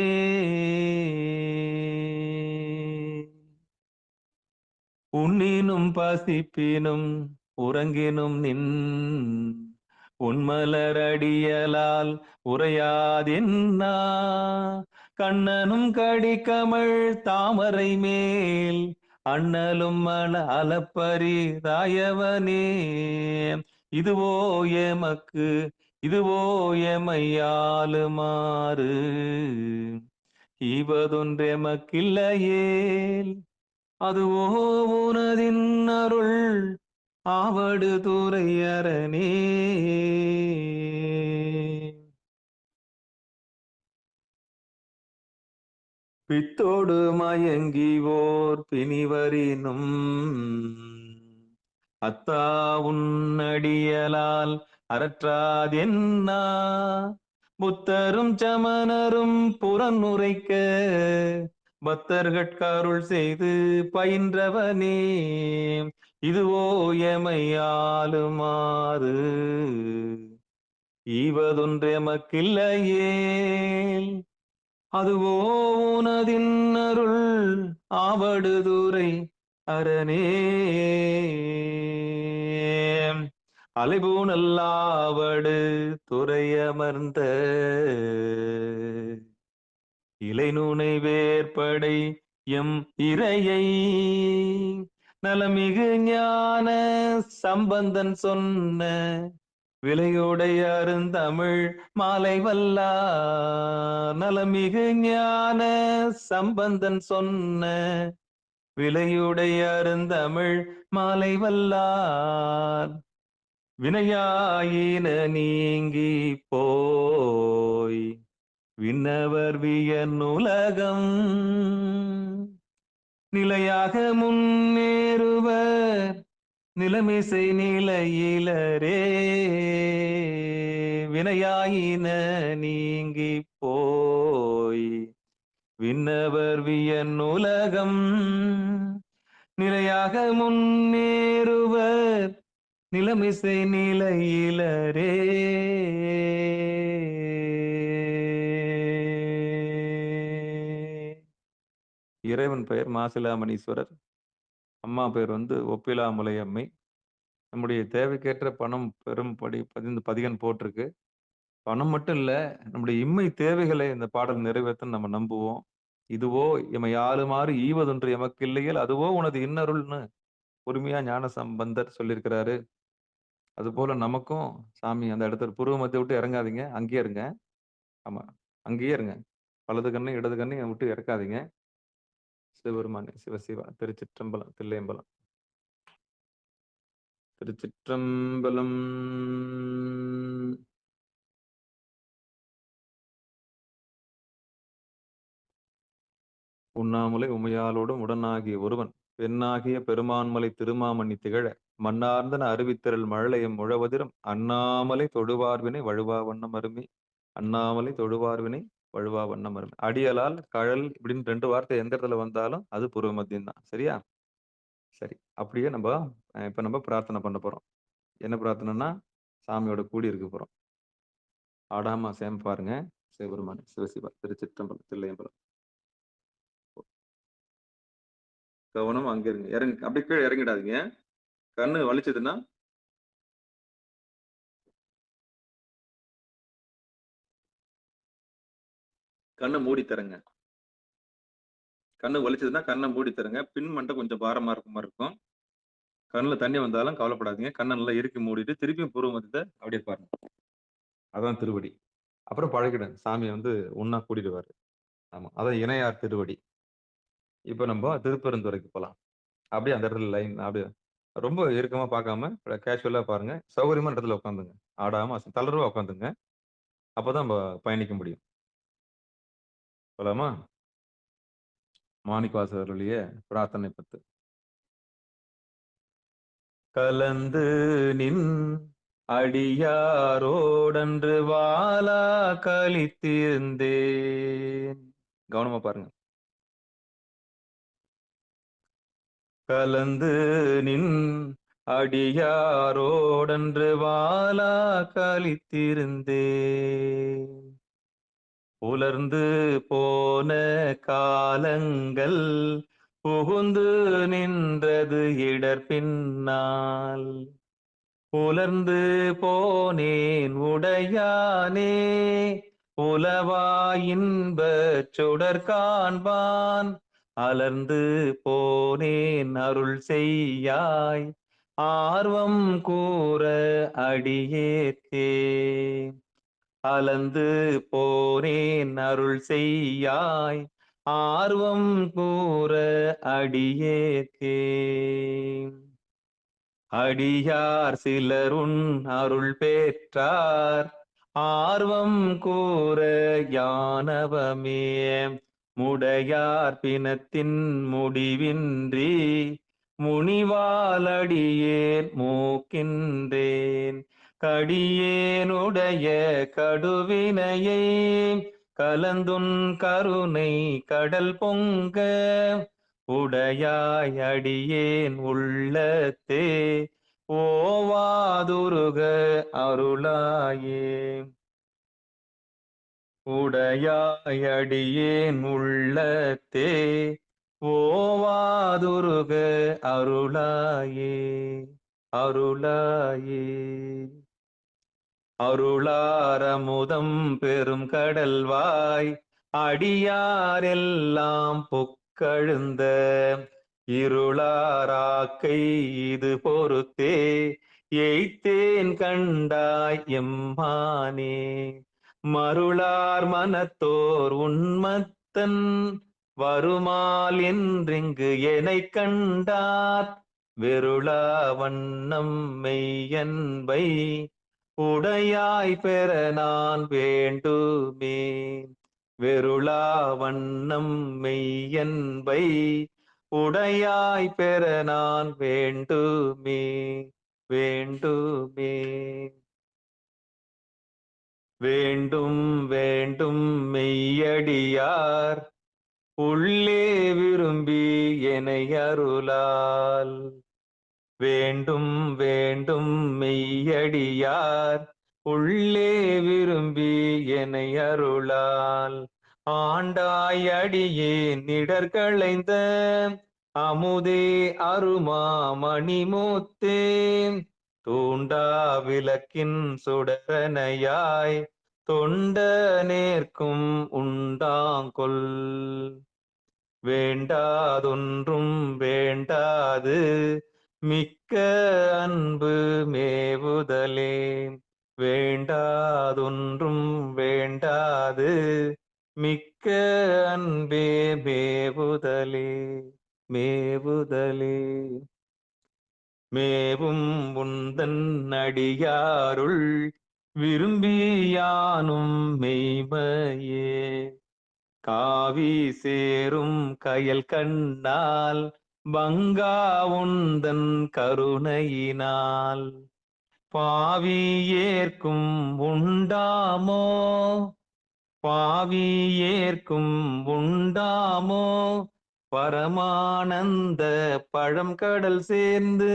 உண்ணினும் பசிப்பினும் உறங்கினும் நின் உன்மலரடியலால் உரையாதென்னா. கண்ணனும் கடிகமழ் தாமரை மேல் அண்ணலும் மன அலப்பரிதாயவனே. இதுவோ எமக்கு இதுவோ எமையாளுமாறு ஈவதொன்றெமக்கில்லையேல். அதுவோ உனதின் அருள் ஆவடுதுறை அரணே. பித்தோடு மயங்கிவோர் பிணிவரினும் அத்தா உன்னடியலால் அறற்றாதென்னா. புத்தரும் சமணரும் புறனுரைக்க பக்தர்கட்கருள் செய்து பயின்றவனே. இதுவோ எமையாளுமாறு ஈவதொன்றெமக்கில்லையேல். அதுவோ உனதின் அருள் ஆவடுதுறை அரணே. அலைபூனல்லாவடு துறையமர்ந்த இலைநுனை வேற்படை எம் இறையை நலமிகு ஞான சம்பந்தன் சொன்ன விலையுடைய அருந்தமிழ் மாலை வல்லார். நலமிகு ஞான சம்பந்தன் சொன்ன விலையுடைய அருந்தமிழ் மாலை வல்லார். வினையாயின நீங்கி போய் விண்ணவர் வியனுலகம் நிலையாக முன்னேறுவர் நிலைமிசை நிலையிலரே. வினையாயின நீங்கி போய் விண்ணவர் வியனுலகம் நிலையாக முன்னேறுவர் நிலைமிசை நிலையிலரே. இறைவன் பெயர் மாசிலாமணீஸ்வரர். அம்மா பெயர் ஒப்பிலாமுலை அம்மை. நம்முடைய தேவைக்கேற்ற பணம் பெரும்படி பதிகன் போட்டிருக்கு. பணம் மட்டும் இல்ல, நம்முடைய இம்மை தேவைகளை இந்த பாடல் நிறைவேற்ற நம்ம நம்புவோம். இதுவோ எமை ஆளுமாறு ஈவதொன்று எமக்கு இல்லையேல் அதுவோ உனது இன்னருள்னு பொறுமையா ஞான சம்பந்தர் சொல்லியிருக்கிறாரு. அது போல நமக்கும் சாமி அந்த இடத்துல புருவ மத்திய விட்டு இறங்காதீங்க, அங்கேயே இருங்க. ஆமா, அங்கேயே இருங்க. வலது கண்ணை இடது கண்ணை விட்டு இறக்காதீங்க. சிவபெருமானே சிவசிவா. திருச்சிற்றம்பலம். தில்லையம்பலம். திருச்சிற்றம்பலம். உண்ணாமுலை உமையாலோடும் உடனாகிய ஒருவன் பெண்ணாகிய பெருமான்மலை திருமாமணி திகழ மன்னார்ந்தன அறிவித்திரள் மழலையும் முழவதிரும் அண்ணாமலை தொழுவார்வினை வழுவா வண்ணம் அருமை. அண்ணாமலை தொழுவார்வினை வழுவா வண்ணம் அருமை. அடியலால் கழல் இப்படின்னு 2 வார்த்தை எந்த இடத்துல வந்தாலும் அது பூர்வ மத்தியம் தான். சரியா? சரி, அப்படியே இப்ப நம்ம பிரார்த்தனை பண்ண போறோம். என்ன பிரார்த்தனைன்னா, சாமியோட கூடி இருக்க போறோம். ஆடாம சேம் பாருங்க. சிவபெருமான் சிவசிவா. திருச்சிற்றம்பலம். தில்லையம்பலம். கவனம் அங்க இருங்க. இறங்க, அப்படியே கீழே இறங்கிடாதீங்க. கண்ணு வலிச்சதுன்னா கண்ணை மூடி தரங்க. கண்ணு வலிச்சதுன்னா கண்ணை மூடி தரங்க. பின் மண்டை கொஞ்சம் பாரமா இருக்க மாதிரி இருக்கும். கண்ணுல தண்ணி வந்தாலும் கவலைப்படாதீங்க. கண்ணை நல்லா இறுக்கி மூடிட்டு திருப்பியும் பூர்வ மத்தியத்தை அப்படியே பாருங்க. அதான் திருவடி. அப்புறம் பழகிடும். சாமி ஒன்னா கூடிடுவாரு. ஆமா, அதான் இணையார் திருவடி. இப்ப நம்ம திருப்பெருந்துறைக்கு போலாம். அப்படியே அந்த இடத்துல லைன் அப்படியே ரொம்ப இறுக்கமா பார்க்காம கேஷுவலா பாருங்க. சௌகரியமான இடத்துல உட்காந்துங்க. ஆடாம தளர்வா உட்காந்துங்க. அப்பதான் நம்ம பயணிக்க முடியும். போலாமா? மாணிக்கவாசகருடைய பிரார்த்தனை 10. கலந்து நின் அடியாரோடன்று வாலா கழித்திருந்தேன். கவனமா பாருங்க. கலந்து நின் அடியாரோடன்று வாலா கழித்திருந்தேன். உலர்ந்து போன காலங்கள் புகுந்து நின்றது இடர் பின்னால். உலர்ந்து போனேன் உடையானே உலவா இன்பச் சுடர் காண்பான். அலர்ந்து போனேன் அருள் செய்யாய் ஆர்வம் கூற அடியேற்கே. அலந்து போனேன் அருள் செய்யாய் ஆர்வம் கூற அடியேற்கே. அடியார் சிலருன் அருள் பெற்றார் ஆர்வம் கூற யானவமே. முடையார் பிணத்தின் முடிவின்றி முனிவாலடியேன் மூக்கின்றேன். கடியேனுடைய கடுவினையை கலந்துன் கருணை கடல் பொங்க. உடையாய் அடியேன் உள்ளத்தே ஓவாதுருக அருளாயே. உடையாய் அடியேன் உள்ளத்தே ஓவாதுருக அருளாயே அருளாயே. அருளாரமுதம் பெரும் கடல்வாய் அடியாரெல்லாம் புக்கழுந்த. இருளாராக்கை இது பொறுத்தே எய்த்தேன் கண்டாய் எம்மானே. மருளார் மனத்தோர் உன்மத்தன் வருமால் என்றிங்கு எனைக் கண்டார். வெருளா வண்ணம் மெய்யன்பை உடையாய் பெற நான் வேண்டுமே. வெருளா வண்ணம் மெய்யன்பை உடையாய் பெற நான் வேண்டுமே வேண்டுமே. வேண்டும் வேண்டும் மெய்யடியார் உள்ளே விரும்பி எனை அருளால். வேண்டும் வேண்டும் மெய்யடியார் உள்ளே விரும்பி எனை அருளால். ஆண்டாய் அடியேன் இடர்களைந்த அமுதே அருமா மணிமுத்தே. தூண்டா விளக்கின் சுடரனையாய் தொண்ட நேர்க்கும் உண்டாங்கொல். வேண்டாதொன்றும் வேண்டாது மிக்க அன்பு மேவுதலே. வேண்டாதொன்றும் வேண்டாது மிக்க அன்பே மேவுதலே மேவுதலே. மேவும் உந்தன் அடியாருள் விரும்பியானும் மெய்மையே. காவி சேரும் கயல் கண்ணால் பங்கா உந்தன் கருணையினால். பாவி ஏற்கும் உண்டாமோ பாவி ஏற்கும் உண்டாமோ. பரமானந்த பழம் கடல் சேர்ந்து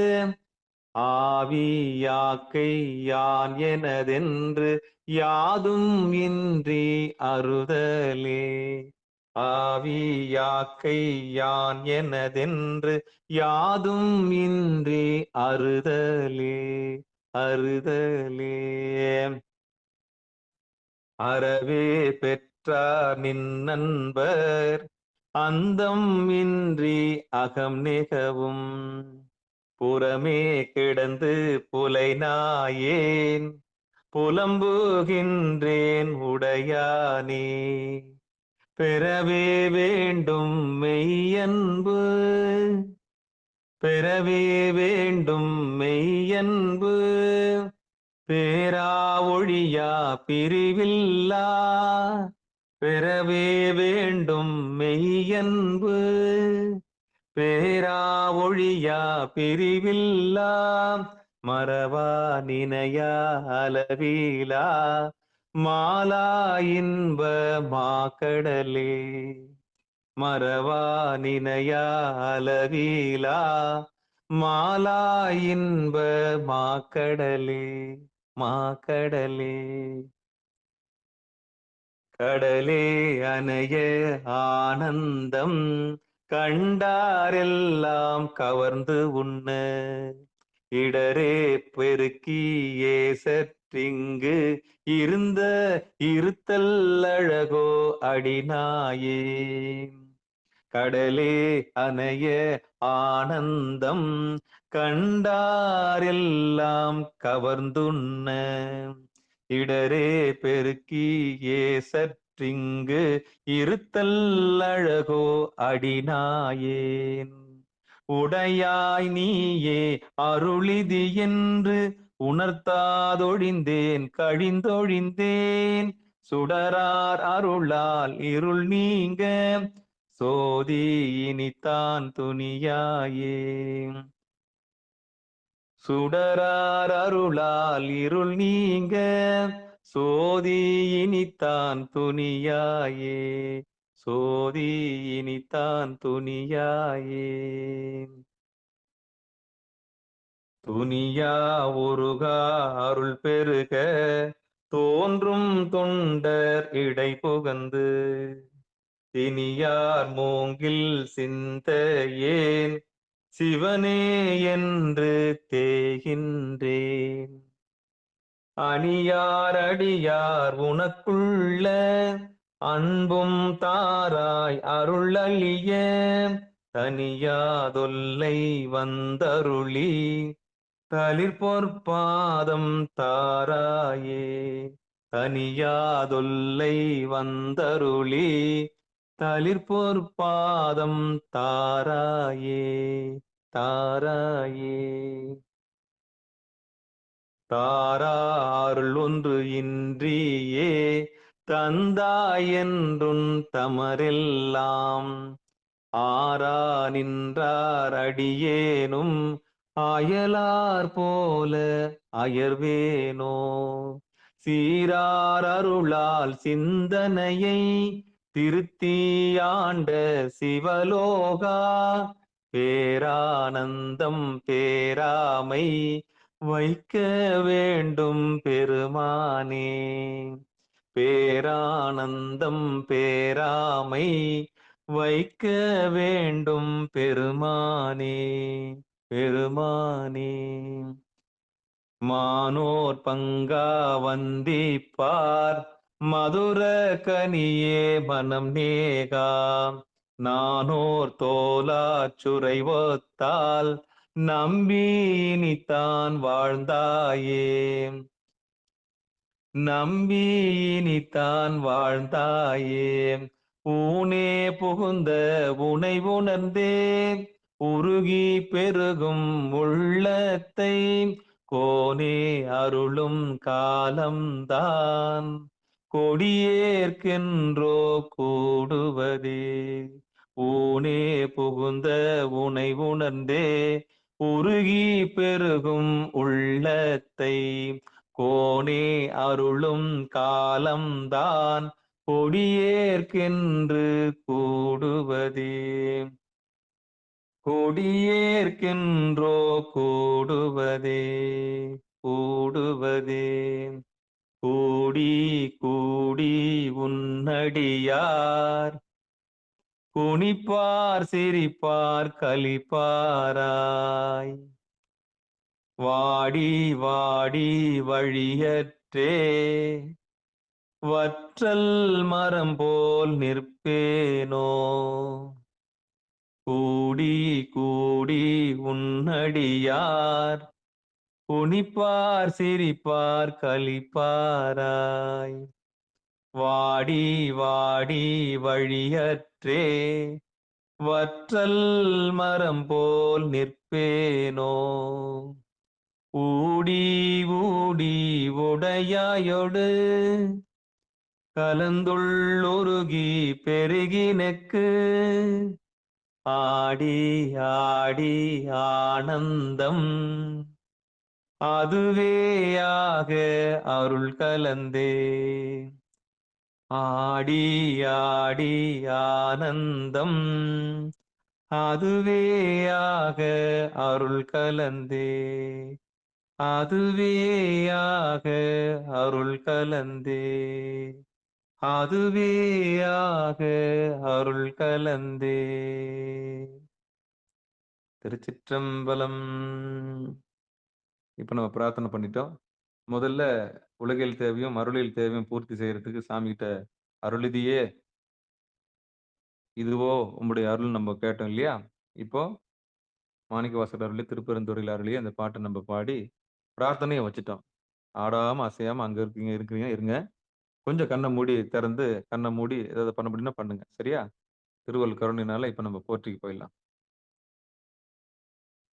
ஆவியாக்கை யான் எனதென்று யாதும் இன்றி அறுதலே. ஆவியாக்கை யான் எனதென்று யாதும் இன்றி அறுதலே அறுதலே. அறவே பெற்றார் நின் நண்பர் அந்தம் இன்றி அகம் நிகவும். புறமே கிடந்து புலை நாயேன் புலம்புகின்றேன் உடையானே. பெறவே வேண்டும் மெய்யன்பு பெறவே வேண்டும் மெய்யன்பு பேரா ஒழியா பிரிவில்லா பெறவே வேண்டும் மெய்யன்பு பேரா ஒழியா பிரிவில்லா மறவா நினையா அளவிலா மாலா இன்ப மாக்கடலே மறவா நினையா அளவிலா மாலா இன்ப மாக்கடலே மாக்கடலே கடலே அணைய ஆனந்தம் கண்டாரெல்லாம் கவர்ந்து உண்ண இடரே பெருக்கியே சற்றிங்கு இருந்த இருத்தல் அழகோ அடிநாயே கடலே அணைய ஆனந்தம் கண்டாரெல்லாம் கவர்ந்துண்ண இடரே பெருக்கியே சற்றிங்கு இருத்தல் அழகோ அடிநாயேன் உடையாய் நீயே அருளிதி என்று உணர்த்தாதொழிந்தேன் கழிந்தொழிந்தேன் சுடரார் அருளால் இருள் நீங்க சோதி இனித்தான் துணியாயே சுடரார் அருளால் இருள் நீங்க சோதி இனித்தான் துணியாயே சோதி இனித்தான் துணியாயே துணியா ஒருகா அருள் பெருக தோன்றும் தொண்டர் இடை புகந்து தினியார் மூங்கில் சிந்தையேன் சிவனே என்று தேகின்றேன் அணியார் அடியார் உனக்குள்ள அன்பும் தாராய் அருள் அளிய தனியாதொல்லை வந்தருளி தளிர் பொற்பாதம் தாராயே தனியாதொல்லை வந்தருளி தளிர் பொற்பாதம் தாராயே தாராயே தாரா அருள் ஒன்று இன்றியே தந்தாய் என்றுன் தமரெல்லாம் ஆரா நின்றார் அடியேனும் அயலார் போல அயர்வேனோ சீரார் அருளால் சிந்தனையை திருத்தியாண்ட சிவலோகா பேரானந்தம் பேராமை வைக்க வேண்டும் பெருமானே பேரானந்தம் பேராமை வைக்க வேண்டும் பெருமானே பெருமானே மானோர் பங்கா வந்திப்பார் மதுர கனியே மனம் நேகா நானோர் தோலா சுரை ஒத்தால் நம்பி இனித்தான் வாழ்ந்தாயே நம்பி இனித்தான் வாழ்ந்தாயே ஊனே புகுந்த உனை உணர்ந்தே உருகி பெருகும் உள்ளத்தை கோனே அருளும் காலம்தான் கொடியேற்கின்றோ கூடுவதே ஊனே புகுந்த உனை உணர்ந்தே உருகி பெருகும் உள்ளத்தை கோனே அருளும் காலம்தான் கொடியேற்கென்று கூடுவதே கொடியேற்கின்றோ கூடுவதே கூடுவதே கூடி கூடி உன்னடியார் குனிப்பார் சிரிப்பார் கலிப்பாராய் வாடி வாடி வழியற்றே வற்றல் மரம் போல் நிற்பேனோ கூடி கூடி உன்னடியார் குனிப்பார் சிரிப்பார் கலிப்பாராய் வாடி வாடி வழியற்றே வற்றல் மரம் போல் நிற்பேனோ ஊடி ஊடி உடையாயொடு கலந்துள்ளுருகி பெருகினக்கு ஆடி ஆடி ஆனந்தம் அதுவேயாக அருள் கலந்தே ஆடி ஆடி ஆனந்தம் அதுவேயாக அருள் கலந்தே அதுவேயாக அருள் கலந்தே அதுவேயாக அருள் கலந்தே. திருச்சிற்றம்பலம். இப்ப நம்ம பிரார்த்தனை பண்ணிட்டோம். முதல்ல உலகில் தேவையும் அருளில் தேவையும் பூர்த்தி செய்யறதுக்கு சாமி கிட்ட அருளிதியே இதுவோ உங்களுடைய அருள் நம்ம கேட்டோம் இல்லையா? இப்போ மாணிக்கவாசகர் அருளி திருப்பெருந்துறையில் அருளி அந்த பாட்டை நம்ம பாடி பிரார்த்தனையை வச்சுட்டோம். ஆடாம அசையாம அங்க இருக்கிறீங்க இருங்க. கொஞ்சம் கண்ணை மூடி திறந்து கண்ணை மூடி ஏதாவது பண்ண முடியும்னா பண்ணுங்க. சரியா? திருவள்ளுவர் கருணையினால இப்ப நம்ம போற்றிக்கு போயிடலாம்.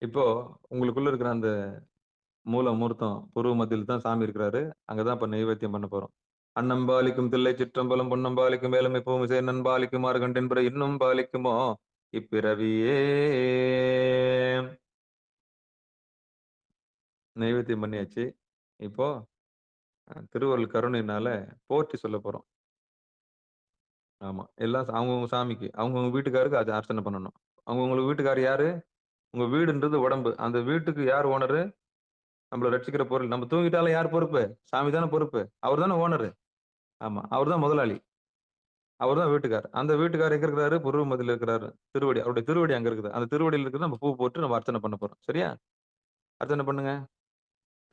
இப்போ உங்களுக்குள்ள இருக்கிற அந்த மூல மூர்த்தம் பூர்வ மத்தியில் தான் சாமி இருக்கிறாரு. அங்கதான் இப்ப நைவேத்தியம் பண்ண போறோம். அன்னம்பாலிக்கும் தில்லை சிற்றம்பலம் பொன்னம்பாலிக்கும் மேலமை பூமிசை நண்பாலிக்கும் மார்கண்டன் பிற இன்னும் பாலிக்குமோ இப்பிறவியே. நைவேத்தியம் பண்ணியாச்சு. இப்போ திருவள்ளுவர் கருணையினால போற்றி சொல்ல போறோம். ஆமா, எல்லாம் அவங்கவுங்க சாமிக்கு அவங்கவுங்க வீட்டுக்காருக்கு அது அர்ச்சனை பண்ணணும். அவங்கவுங்களுக்கு வீட்டுக்காரு யாரு? உங்க வீடுன்றது உடம்பு. அந்த வீட்டுக்கு யார் ஓனரு? நம்மள ரட்சிக்கிற பொருள். நம்ம தூங்கிட்டாலும் யார் பொறுப்பு? சாமி தானே பொறுப்பு. அவர் தானே ஓனரு. ஆமா, அவர் தான் முதலாளி. அவர் தான் வீட்டுக்கார். அந்த வீட்டுக்கார் எங்க இருக்கிறாரு? புருவ மதியில் இருக்கிறாரு. திருவடி, அவருடைய திருவடி அங்க இருக்குது. அந்த திருவடியில் இருக்கிறது நம்ம பூ போட்டு நம்ம அர்ச்சனை பண்ண போறோம். சரியா? அர்ச்சனை பண்ணுங்க.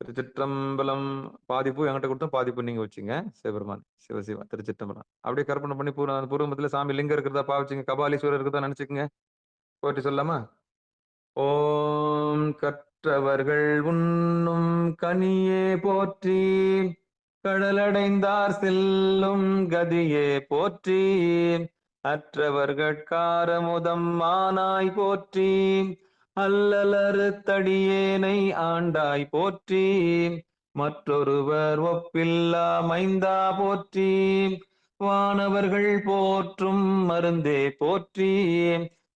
திருச்சிற்றம்பலம். பாதி பூ என்கிட்ட கொடுத்தோம், பாதி பூ நீங்க வச்சுங்க. சிவபெருமான் சிவசிவா திருச்சிற்றம்பலம். அப்படியே கற்பனை பண்ணி பூர்வமத்துல சாமி லிங்கம் இருக்கிறதா பாவச்சிங்க, கபாலீஸ்வரர் இருக்கிறதா நினைச்சுக்கங்க. போயிட்டு சொல்லலாமா? ஓம் கற்றவர்கள் உண்ணும் கனியே போற்றி, கடலடைந்தார் செல்லும் கதியே போற்றி, அற்றவர்கட்காரமுதம் மானாய் போற்றி, அல்லலறு தடியேனை ஆண்டாய் போற்றி, மற்றொருவர் ஒப்பில்லா மைந்தா போற்றி, வானவர்கள் போற்றும் மருந்தே போற்றி,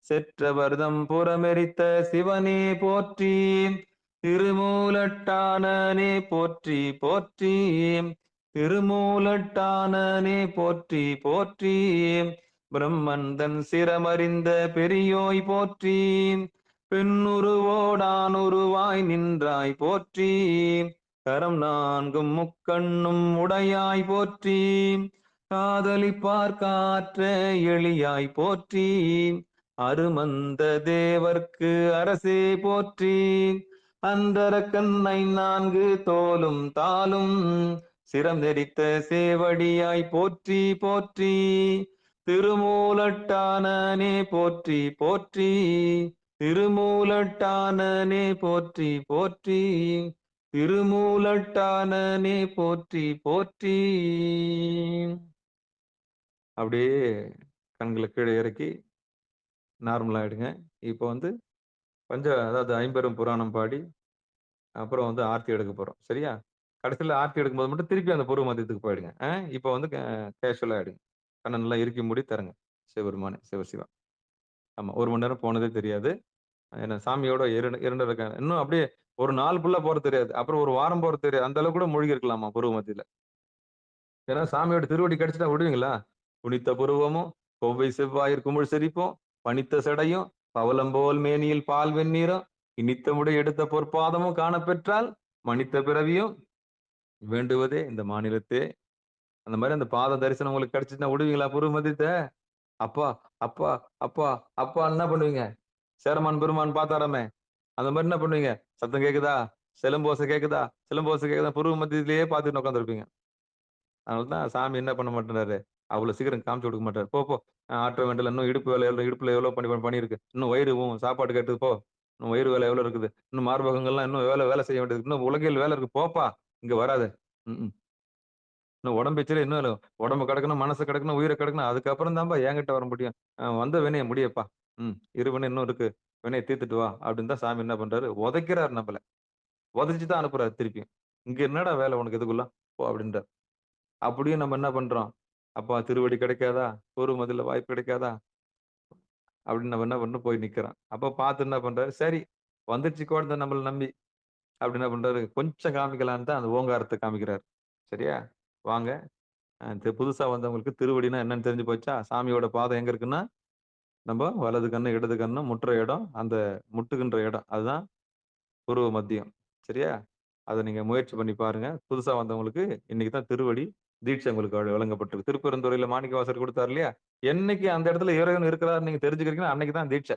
செற்றவர்தம் புறமெரித்த சிவனே போற்றி, திருமூலட்டானனே போற்றி போற்றி, திருமூலட்டானனே போற்றி போற்றி, பிரம்மந்தன் சிரமறிந்த பெரியோய் போற்றி, பெண்ணுருவோடானுருவாய் நின்றாய் போற்றி, கரம் நான்கும் முக்கண்ணும் உடையாய் போற்றி, காதலிப்பார் காற்ற எளியாய் போற்றி, அருமந்த தேவர்க்கு அரசே போற்றி, அந்தரக்கண்ணை நான்கு தோலும் தாளும் சிரம் நெறித்த சேவடியாய் போற்றி போற்றி, திருமூலட்டானனே போற்றி போற்றி, திருமூலட்டானனே போற்றி போற்றி, திருமூலட்டானனே போற்றி போற்றி. அப்படியே கண்களை கீழே இறக்கி நார்மல் ஆயிடுங்க. இப்போ அதாவது 50 புராணம் பாடி அப்புறம் ஆர்த்தி எடுக்க போறோம். சரியா? கடைசியில் ஆர்த்தி எடுக்கும்போது மட்டும் திருப்பி அந்த பூர்வ மத்தியத்துக்கு போயிடுங்க. இப்போ கேஷுவலா ஆயிடுங்க. கண்ணை நல்லா இறுக்கி மூடி தரங்க. சிவபெருமானே சிவசிவா. ஆமா, 1 மணி நேரம் போனதே தெரியாது. ஏன்னா சாமியோட இரண்டு இருக்காங்க. இன்னும் அப்படியே ஒரு நாள் ஃபுல்லா போறது தெரியாது. அப்புறம் ஒரு வாரம் போறது தெரியாது. அந்த அளவுக்கு கூட மூழ்கி இருக்கலாமா பூர்வ மத்தியில. ஏன்னா சாமியோட திருவடி கிடைச்சிட்டா விடுவீங்களா? புனித்த புருவமும் கொவ்வை செவ்வாயிற் குமிழ் சிரிப்பும் பனித்த செடையும் பவளம்போல் மேனியில் பால் வெந்நீரும் இனித்த முடி எடுத்த பொற்பாதமும் காணப்பெற்றால் மனித பிறவியும் வேண்டுவதே இந்த மாநிலத்தே. அந்த மாதிரி அந்த பாத தரிசனம் உங்களுக்கு கிடைச்சிச்சுன்னா விடுவீங்களா பூர்வ மத்தியத்தை? அப்பா அப்பா அப்பா அப்பா என்ன பண்ணுவீங்க? சேரமான் பெருமான் பார்த்தாராமே, அந்த மாதிரி என்ன பண்ணுவீங்க? சத்தம் கேக்குதா? சிலம்போசை கேக்குதா? சிலம்போசை கேக்குதா? பூர்வ மத்தியத்திலேயே பார்த்துட்டு உட்காந்துருப்பீங்க. அதனாலதான் சாமி என்ன பண்ண மாட்டேறாரு, அவ்வளவு சீக்கிரம் காமிச்சு கொடுக்க மாட்டாரு. போ போ, ஆற்ற வேண்டியல இன்னும் இடுப்பு வேலை இடுப்புல எவ்வளவு பண்ணிருக்கு, இன்னும் வயிறு சாப்பாடு கேட்டது போ, இன்னும் வயிறு வேலை எவ்வளவு இருக்குது, இன்னும் மார்பகங்கள்லாம் இன்னும் வேலை செய்ய வேண்டியது, இன்னும் உலகில் வேலை இருக்கு, போப்பா இங்க வராது. இன்னும் உடம்பு இன்னும் உடம்பு கிடக்கணும், மனசு கிடக்கணும், உயிரை கிடக்கணும், அதுக்கப்புறம் தான்ப்பா என்கிட்ட வர முடியும். வந்த வேணைய முடியப்பா இருவனு இன்னும் இருக்கு, வினையை தீர்த்துட்டு வா அப்படின்னு தான் சாமி என்ன பண்றாரு, உதைக்கிறாரு நம்மள. உதைச்சு தான் அனுப்புறாரு திருப்பி. இங்க என்னடா வேலை உனக்கு இதுக்குள்ள போ அப்படின்றார். அப்படியும் நம்ம என்ன பண்றோம், அப்பா திருவடி கிடைக்காதா, கூறுமதில வாய்ப்பு கிடைக்காதா அப்படின்னு நம்ம என்ன பண்ணணும், போய் நிக்கிறோம். அப்ப பார்த்து என்ன பண்றாரு, சரி வந்துருச்சு குழந்தை நம்மள நம்பி அப்படி என்ன பண்றாரு, கொஞ்சம் காமிக்கலான்னு தான் அந்த ஓங்காரத்தை காமிக்கிறாரு. சரியா? வாங்க. புதுசா வந்தவங்களுக்கு திருவடினா என்னன்னு தெரிஞ்சு போச்சா? சாமியோட பாதம் எங்க இருக்குன்னா, நம்ம வலது கண்ணு, இடது கண்ணு முட்டுற இடம், அந்த முட்டுகின்ற இடம். அதுதான் புருவ மத்தியம். சரியா? அத நீங்க முயற்சி பண்ணி பாருங்க. புதுசா வந்தவங்களுக்கு இன்னைக்கு தான் திருவடி தீட்சை உங்களுக்கு வழங்கப்பட்டிருக்கு. திருப்பெருந்துறையில மாணிக்கவாசகர் கொடுத்தாரு இல்லையா? என்னைக்கு அந்த இடத்துல இறைவன் இருக்கிறார் நீங்க தெரிஞ்சுக்கிறீங்களோ அன்னைக்கு தான் தீட்சை.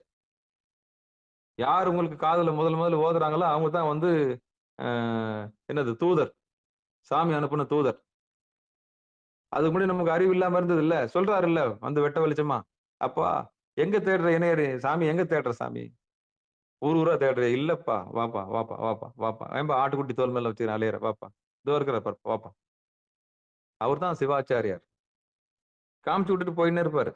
யார் உங்களுக்கு காதுல முதல்ல ஓதுறாங்களோ அவங்க தான் வந்து என்னது தூதர். சாமி அனுப்புன தூதர். அதுக்கு முன்னாடி நமக்கு அறிவு இல்லாம இருந்தது இல்ல. சொல்றாரு இல்ல வந்து வெட்ட வெளிச்சமா, அப்பா எங்க தேடுற இணையரு சாமி, எங்க தேடுற சாமி, ஊர் ஊரா தேடுற, இல்லப்பா வாப்பா வாப்பா வாப்பா வாப்பா, ஏன்பா ஆட்டுக்குட்டி தோல் மேல வச்சு அலையிற, வாப்பா இதோ இருக்கிற பாப்பா வாப்பா. அவர் தான் சிவாச்சாரியார். காமிச்சு விட்டுட்டு போயின்னே இருப்பாரு.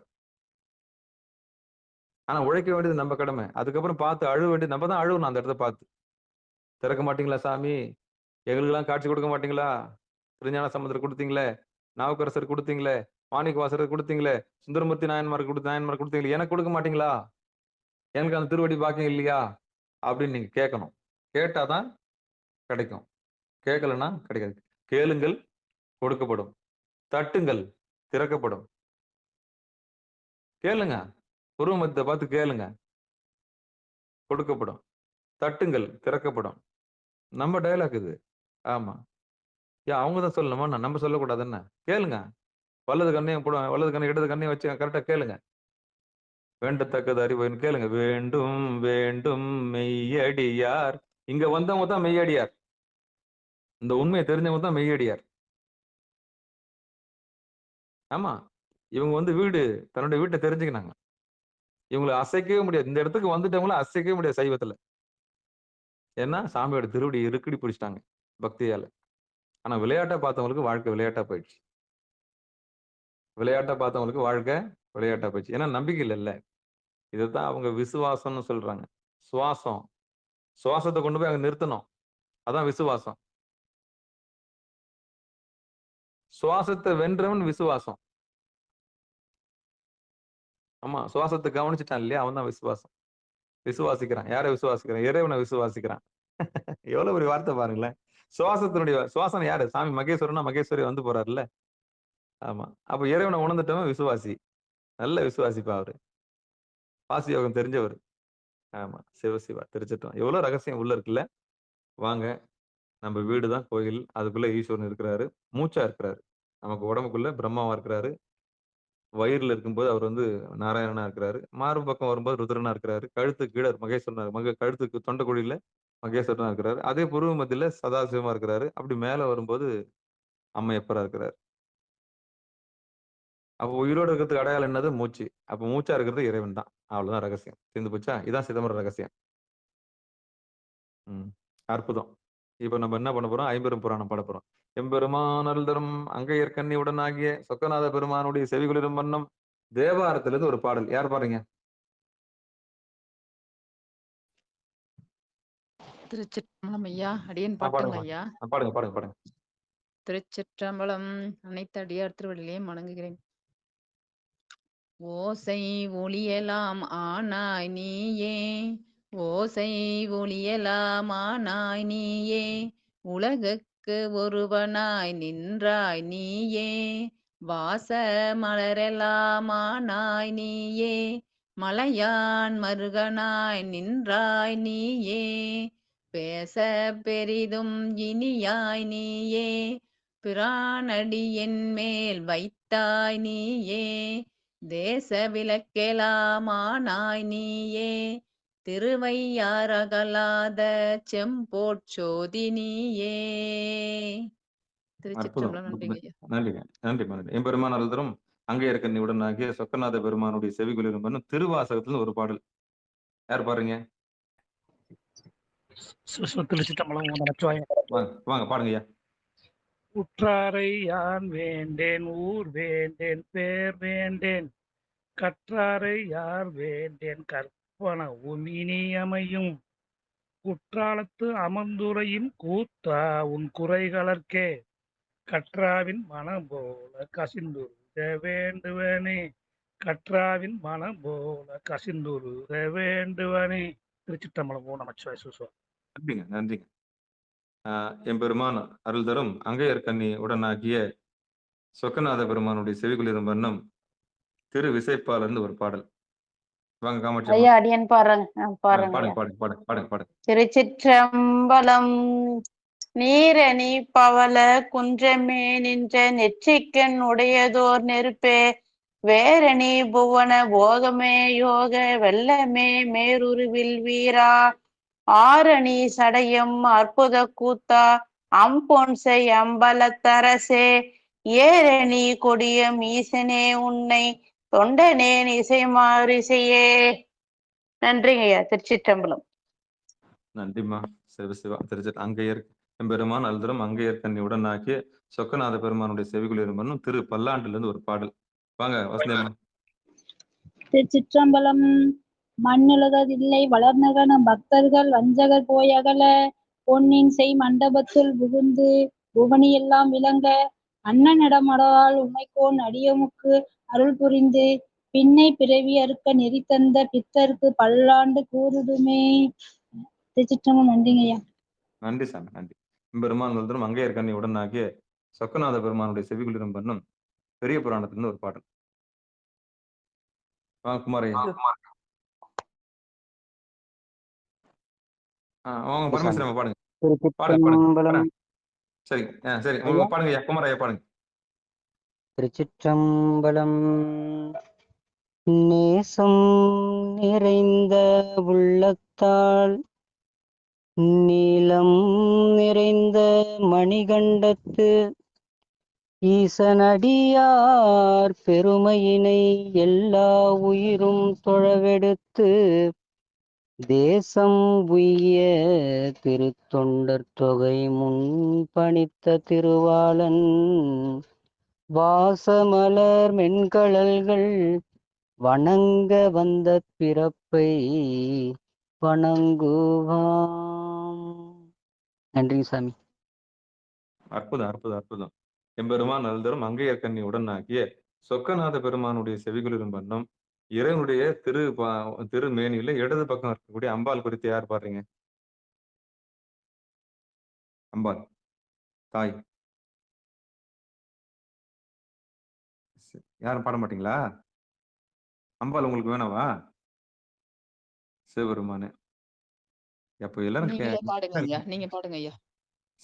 ஆனா உழைக்க வேண்டியது நம்ம கடமை. அதுக்கப்புறம் பார்த்து அழுவ வேண்டியது நம்ம தான் அழுவணும். அந்த இடத்த பார்த்து திறக்க மாட்டீங்களா சாமி, எங்களுக்கு எல்லாம் காட்சி கொடுக்க மாட்டீங்களா, திருஞான சம்பந்தர் கொடுத்தீங்களே, நாவுக்கரசர் கொடுத்தீங்களே, மாணிக்கவாசகர் கொடுத்தீங்களே, சுந்தரமூர்த்தி நாயன்மார் கொடுத்தீங்களே, எனக்கு கொடுக்க மாட்டீங்களா, எனக்கு அந்த திருவடி பாக்கியம் இல்லையா அப்படின்னு நீங்க கேட்கணும். கேட்டாதான் கிடைக்கும், கேட்கலன்னா கிடைக்காது. கேளுங்கள் கொடுக்கப்படும், தட்டுங்கள் திறக்கப்படும். கேளுங்க, உருவமத்தை பார்த்து கேளுங்க, கொடுக்கப்படும். தட்டுங்கள் திறக்கப்படும். நம்ம டயலாக் இது. ஆமா, ஏன் அவங்க தான் சொல்லணுமா, நம்ம சொல்லக்கூடாது என்ன? கேளுங்க, வலது கண்ணையும் வலது கண்ணை இடது கண்ணையும் வச்சு கரெக்டா கேளுங்க. வேண்டத்தக்கது அறிவு கேளுங்க. வேண்டும் வேண்டும் மெய்யடியார். இங்க வந்தவங்க தான் மெய்யடியார். இந்த உண்மையை தெரிஞ்சவங்க தான் மெய்யடியார். ஆமா, இவங்க வந்து தன்னுடைய வீட்டை தெரிஞ்சுக்கினாங்க. இவங்களை அசைக்கவே முடியாது. இந்த இடத்துக்கு வந்துட்டவங்கள அசைக்கவே முடியாது சைவத்துல. ஏன்னா சாமியோட திருவடி இறுக்கடி பிடிச்சிட்டாங்க பக்தியால. ஆனா விளையாட்டா பார்த்தவங்களுக்கு வாழ்க்கை விளையாட்டா போயிடுச்சு. விளையாட்டா பார்த்தவங்களுக்கு வாழ்க்கை விளையாட்டா போயிடுச்சு. ஏன்னா நம்பிக்கை இல்லைல்ல. இதைத்தான் அவங்க விசுவாசம்னு சொல்றாங்க. சுவாசம், சுவாசத்தை கொண்டு போய் அங்க நிறுத்தணும். அதான் விசுவாசம். சுவாசத்தை வென்றவன் விசுவாசம். ஆமா, சுவாசத்தை கவனிச்சுட்டான் இல்லையா, அவன் தான் விசுவாசம். விசுவாசிக்கிறான். யாரை விசுவாசிக்கிறான்? இறைவனை விசுவாசிக்கிறான். எவ்வளவு ஒரு வார்த்தை பாருங்களேன். சுவாசம் யாரு? சாமி மகேஸ்வரனா மகேஸ்வரி வந்து போறாருல்ல. ஆமா, அப்ப இறைவனை உணர்ந்துட்டவன் விசுவாசி. நல்ல விசுவாசிப்பா அவரு. பாசி யோகம் தெரிஞ்சவர். ஆமா, சிவசிவா தெரிஞ்சிட்டோம். எவ்வளவு ரகசியம் உள்ள இருக்குல்ல. வாங்க, நம்ம வீடுதான் கோயில். அதுக்குள்ள ஈஸ்வரன் இருக்கிறாரு, மூச்சா இருக்கிறாரு. நமக்கு உடம்புக்குள்ள பிரம்மாவா இருக்கிறாரு. வயிறுல இருக்கும்போது அவர் வந்து நாராயணனா இருக்கிறாரு. மார்பு பக்கம் வரும்போது ருத்ரனா இருக்கிறாரு. கழுத்து கீழே மகேஸ்வரனா, கழுத்துக்கு தொண்டைக்குழியில மகேஸ்வரனா இருக்கிறாரு. அதே புருவ மத்தியில சதாசிவமா இருக்கிறாரு. அப்படி மேல வரும்போது அம்மையப்பரா இருக்கிறாரு. அப்ப உயிரோடு இருக்கிறதுக்கு அடையாளம் என்னது? மூச்சு. அப்ப மூச்சா இருக்கிறது இறைவன் தான். அவ்வளவுதான் ரகசியம். தெரிந்து போச்சா? இதான் சிதம்பரம் ரகசியம். அற்புதம். இப்ப நம்ம என்ன பண்ண போறோம்? ஐம்பெரும் புராணம் பாட போறோம். எம்பெருமான் அருள் தரும் அங்கையர் கன்னியுடன் ஆகிய சொக்கநாத பெருமானுடைய செவிகுளிரும் வண்ணம் தேவாரத்திலிருந்து ஒரு பாடல். யார் பாருங்க? திருச்சிற்றம்பலம் ஐயா, அடியேன் பாட்டுங்க ஐயா. பாடுங்க பாடுங்க பாடுங்க. திருச்சிற்றம்பலம். அனைத்து அடியார் திருவடிகளையும் வணங்குகிறேன். ஓசை ஒளியலாம் ஆனாய் நீயே, ஓசை ஒளியலாம் ஆனாய் நீயே, உலகுக்கு ஒருவனாய் நின்றாய் நீயே, வாச மலரெல்லாம் ஆனாய் நீயே, மலையான் மருகனாய் நின்றாய் நீயே, பேச பெரிதும் இனியாய் நீயே, பிரானடி என் மேல் வைத்தாய் நீயே, தேச விளக்கெலாமானாய் நீயே, திருவையாறகலாத செம்போற்சோதி நீயே. திருச்சிற்றம்பலம். நன்றிங்க ஐயா. நன்றிங்க, நன்றி நன்றி. எம்பெருமான் அருள் தரும் அங்கையர் கன்னியுடன் ஆகிய சொக்கநாத பெருமானுடைய செவிகுளிரும் வண்ணம் திருவாசகத்துல ஒரு பாடல். யார் பாருங்க? வாங்க பாடுங்க ஐயா. உற்றாரை யான் வேண்டேன், ஊர் வேண்டேன், பேர் வேண்டேன், கற்றாரை யார் வேண்டேன் கற்பனவும் இனியமையும் குற்றாலத்து அமர்ந்துரையும் கூத்தா உன் குறைகளற்கே கற்றாவின் மனம் போல கசிந்துருக வேண்டுவனே கற்றாவின் மனம் போல கசிந்துருக வேண்டுவனே. திருச்சிற்றம்பலம். ஓ நமச்சிவாய. சுசுவா. நன்றிங்க நன்றிங்க. எம்பெருமான் அருள் தரும் அங்கையர் கண்ணி உடனாகிய சொக்கநாத பெருமானுடைய செவிகுளிரும் வண்ணம் திரு விசைப்பால இருந்து ஒரு பாடல். வாங்க காமாட்சி ஐயா அடியன் பாருங்க பாடுங்க பாருங்க பாடுங்க பாடுங்க பாடுங்க பாடுங்க. திருச்சிற்றம்பலம். நீரணி பவள குன்றமே நின்ற நெற்றிக்கண் உடையதோர் நெருப்பே வேரணி புவன போகமே யோக வெள்ளமே மேருருவில் வீரா ஆரணி சடையம் அற்புத கூத்தா அம்பொன்சை அம்பலத்தரசே ஏரணி கொடியம் ஈசனே உன்னை தொண்டனேன் இசைமாரிசையே. நன்றிங்க ஐயா. திருச்சிற்றம்பலம். நன்றிம்மா. சிவ சிவா. அங்கையர் எம்பெருமான் அருள் தரும் அங்கையர் கண்ணி உடனாகிய சொக்கநாத பெருமானுடைய செவிகுளிரும் வண்ணம் திரு பல்லாண்டுல இருந்து ஒரு பாடல். வாங்க வசந்தம்மா. திருச்சிற்றம்பலம். மண்ணுலகதில்லை வளர்நகன பக்தர்கள் வஞ்சகர் போயகல பொன்னின் செய் மண்டபத்துள் புகுந்து புவனி எல்லாம் விளங்க அண்ணனிடமடால் உமைக்கோன் அடியமுக்கு அருள் புரிந்து பின்னை பிறவி அறுக்க நெறி தந்த பித்தருக்கு பல்லாண்டு கூறுதுமே. திருச்சிற்றம்பலம். நன்றிங்கய்யா. நன்றி சாமி நன்றி. எம்பெருமான் அருள் தரும் அங்கையர் கண்ணி உடனாகிய சொக்கநாத பெருமானுடைய செவிகுளிரும் வண்ணம் பெரிய புராணத்திலிருந்து ஒரு பாடல். வாங்க குமாரையா. அவங்க பரமேஸ்வரம்மா பாடுங்க. பாடுங்க திருச்சிற்றம்பலம். சரி சரி ஐயா பாடுங்க ஐயா. குமாரையா பாடுங்க. திருச்சிற்றம்பலம். நேசம் நிறைந்த உள்ளத்தால் நீலம் நிறைந்த மணிகண்டத்து ஈசனடியார் பெருமையினை எல்லா உயிரும் தொழவெடுத்து தேசம் உய்ய திருத்தொண்டர் தொகை முன் பணித்த திருவாளன் வாசமலர் மென்கழல்கள் வணங்க வந்த பிறப்பை வணங்குவாம். நன்றிங்க சாமி. அற்புதம் அற்புதம் அற்புதம். எம்பெருமான் அருள் தரும் அங்கையர் கண்ணி உடனாகிய சொக்கநாத பெருமானுடைய செவிகுளிரும் வண்ணம் இறைவனுடைய திருமேனியில இடது பக்கம் இருக்கக்கூடிய அம்பாள் குறித்து யார் பாடுறீங்க? அம்பாள் தாய் யாரும் பாட மாட்டீங்களா? அம்பாள் உங்களுக்கு வேணாவா? சிவபெருமானே. அப்போ எல்லாரும் பாடுங்க ஐயா. நீங்க பாடுங்க ஐயா.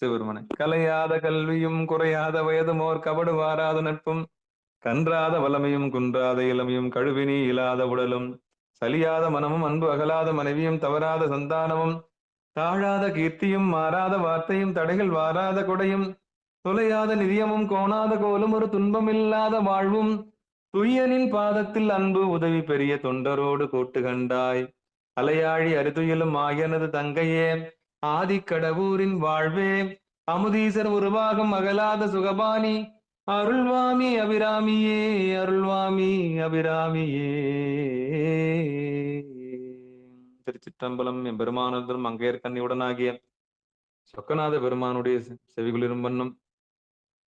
சிவபெருமானே. கலையாத கல்வியும் குறையாத வயதுமோர் கபடு வாராத நட்பும் கன்றாத வல்லமையும் குன்றாத இளமையும் கழுவினி இல்லாத உடலும் சலியாத மனமும் அன்பு அகலாத மனைவியும் தவறாத சந்தானமும் தாழாத கீர்த்தியும் மாறாத வார்த்தையும் தடைகள் வாராத கொடையும் தொலையாத நிதியமும் கோணாத கோலும் ஒரு துன்பம் இல்லாத வாழ்வும் துய்யனின் பாதத்தில் அன்பு உதவி பெரிய தொண்டரோடு கூட்டு கண்டாய் அலையாழி அரிதுயிலும் ஆயனது தங்கையே ஆதிக்கடவூரின் வாழ்வே அமுதீசர் உருவாகும் அகலாத சுகபாணி அருள்வாமி அபிராமியே அருள்வாமி அபிராமியே. திருச்சிற்றம்பலம். எம்பெருமானந்தரும் அங்கையர் கண்ணியுடனாகிய சொக்கநாத பெருமானுடைய செவிகுளிரும் வண்ணம்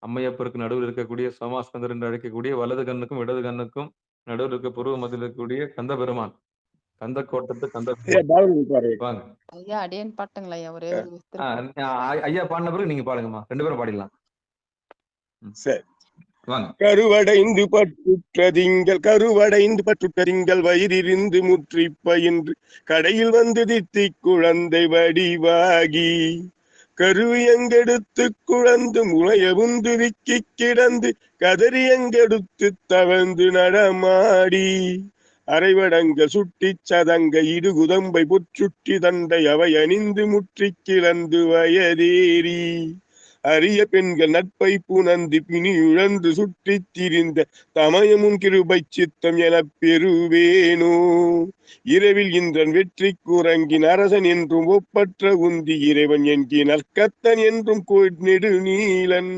அம்மையப்பருக்கு நடுவில் இருக்கக்கூடிய சோமாஸ்கந்தர் என்று அழைக்கக்கூடிய வலது கண்ணுக்கும் இடது கண்ணுக்கும் நடுவில் இருக்க பூர்வ மத்தியில் இருக்கக்கூடிய கந்த பெருமான் கந்த கோட்டத்து வாங்க ஐயா. அடியன் பாட்டுங்களா ஐயா? ஒரே ஒரு ஐயா பாடின பிறகு நீங்க பாடுங்கம்மா. 2 பேரும் பாடிடலாம். சரி வாங்க. கருவடைந்து பற்றுற்றதிங்கள் வயிறிருந்து முற்றி பயின்று கடையில் வந்து தித்தி குழந்தை வடிவாகி கருவியங்கெடுத்து குழந்து முளையவுந்து விக்கி கிடந்து கதறியங்கெடுத்து தவழ்ந்து நடமாடி அரைவடங்க சுட்டி சதங்க இடுகுதம்பை பொற்றுட்டி தண்டை அவை அணிந்து முற்றி கிளந்து வயதேறி அரிய பெண்கள் நட்பை புணர்ந்து பிணி இழந்து சுற்றி திரிந்த தமயமும் கிருபை சித்தம் என பெறுவேனோ இரவில் இன்றன் வெற்றி குரங்கின் அரசன் என்றும் ஒப்பற்ற உந்தி இறைவன் என்கின் நற்கத்தன் என்றும் நெடுநீலன்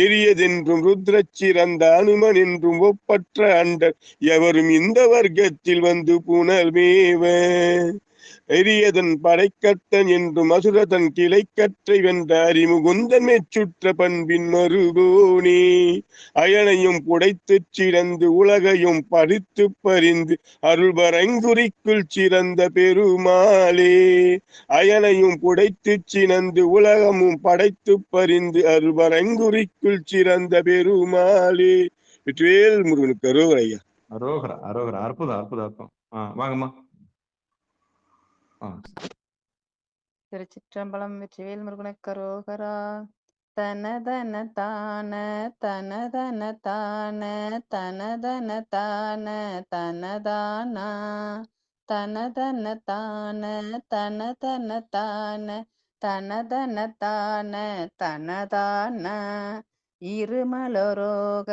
எரியதென்றும் ருத்ரச்சிறந்த அனுமன் என்றும் ஒப்பற்ற அண்டர் எவரும் இந்த வர்க்கத்தில் வந்து புனர்மேவ எரியதன் படைக்கத்தன் என்றும் அசுரதன் கிளைக்கற்றை வென்ற அறிமுகுந்தன் மெச்சுற்ற பண்பின் மறுகோனே அயனையும் புடைத்துச் சிறந்து உலகையும் படித்து பறிந்து அருள்பரங்குறிக்குள் சிறந்த பெருமாளே அயனையும் புடைத்துச் சினந்து உலகமும் படைத்து பறிந்து அருள்பரங்குறிக்குள் சிறந்த பெருமாளே. வெற்றிவேல் முருகனுக்கு அரோகரா ஐயா. அரோகரா அரோகரா. அற்புதம் அற்புதம் அற்புதம். வாங்கம்மா. திருச்சிற்றம்பலம். வெற்றிவேல் முருகனுக்கு அரோகரா. தனதன தான தனதன தான தனதன தான தனதானா தனதன தான தனதன தான தனதன தான தனதான இருமலரோக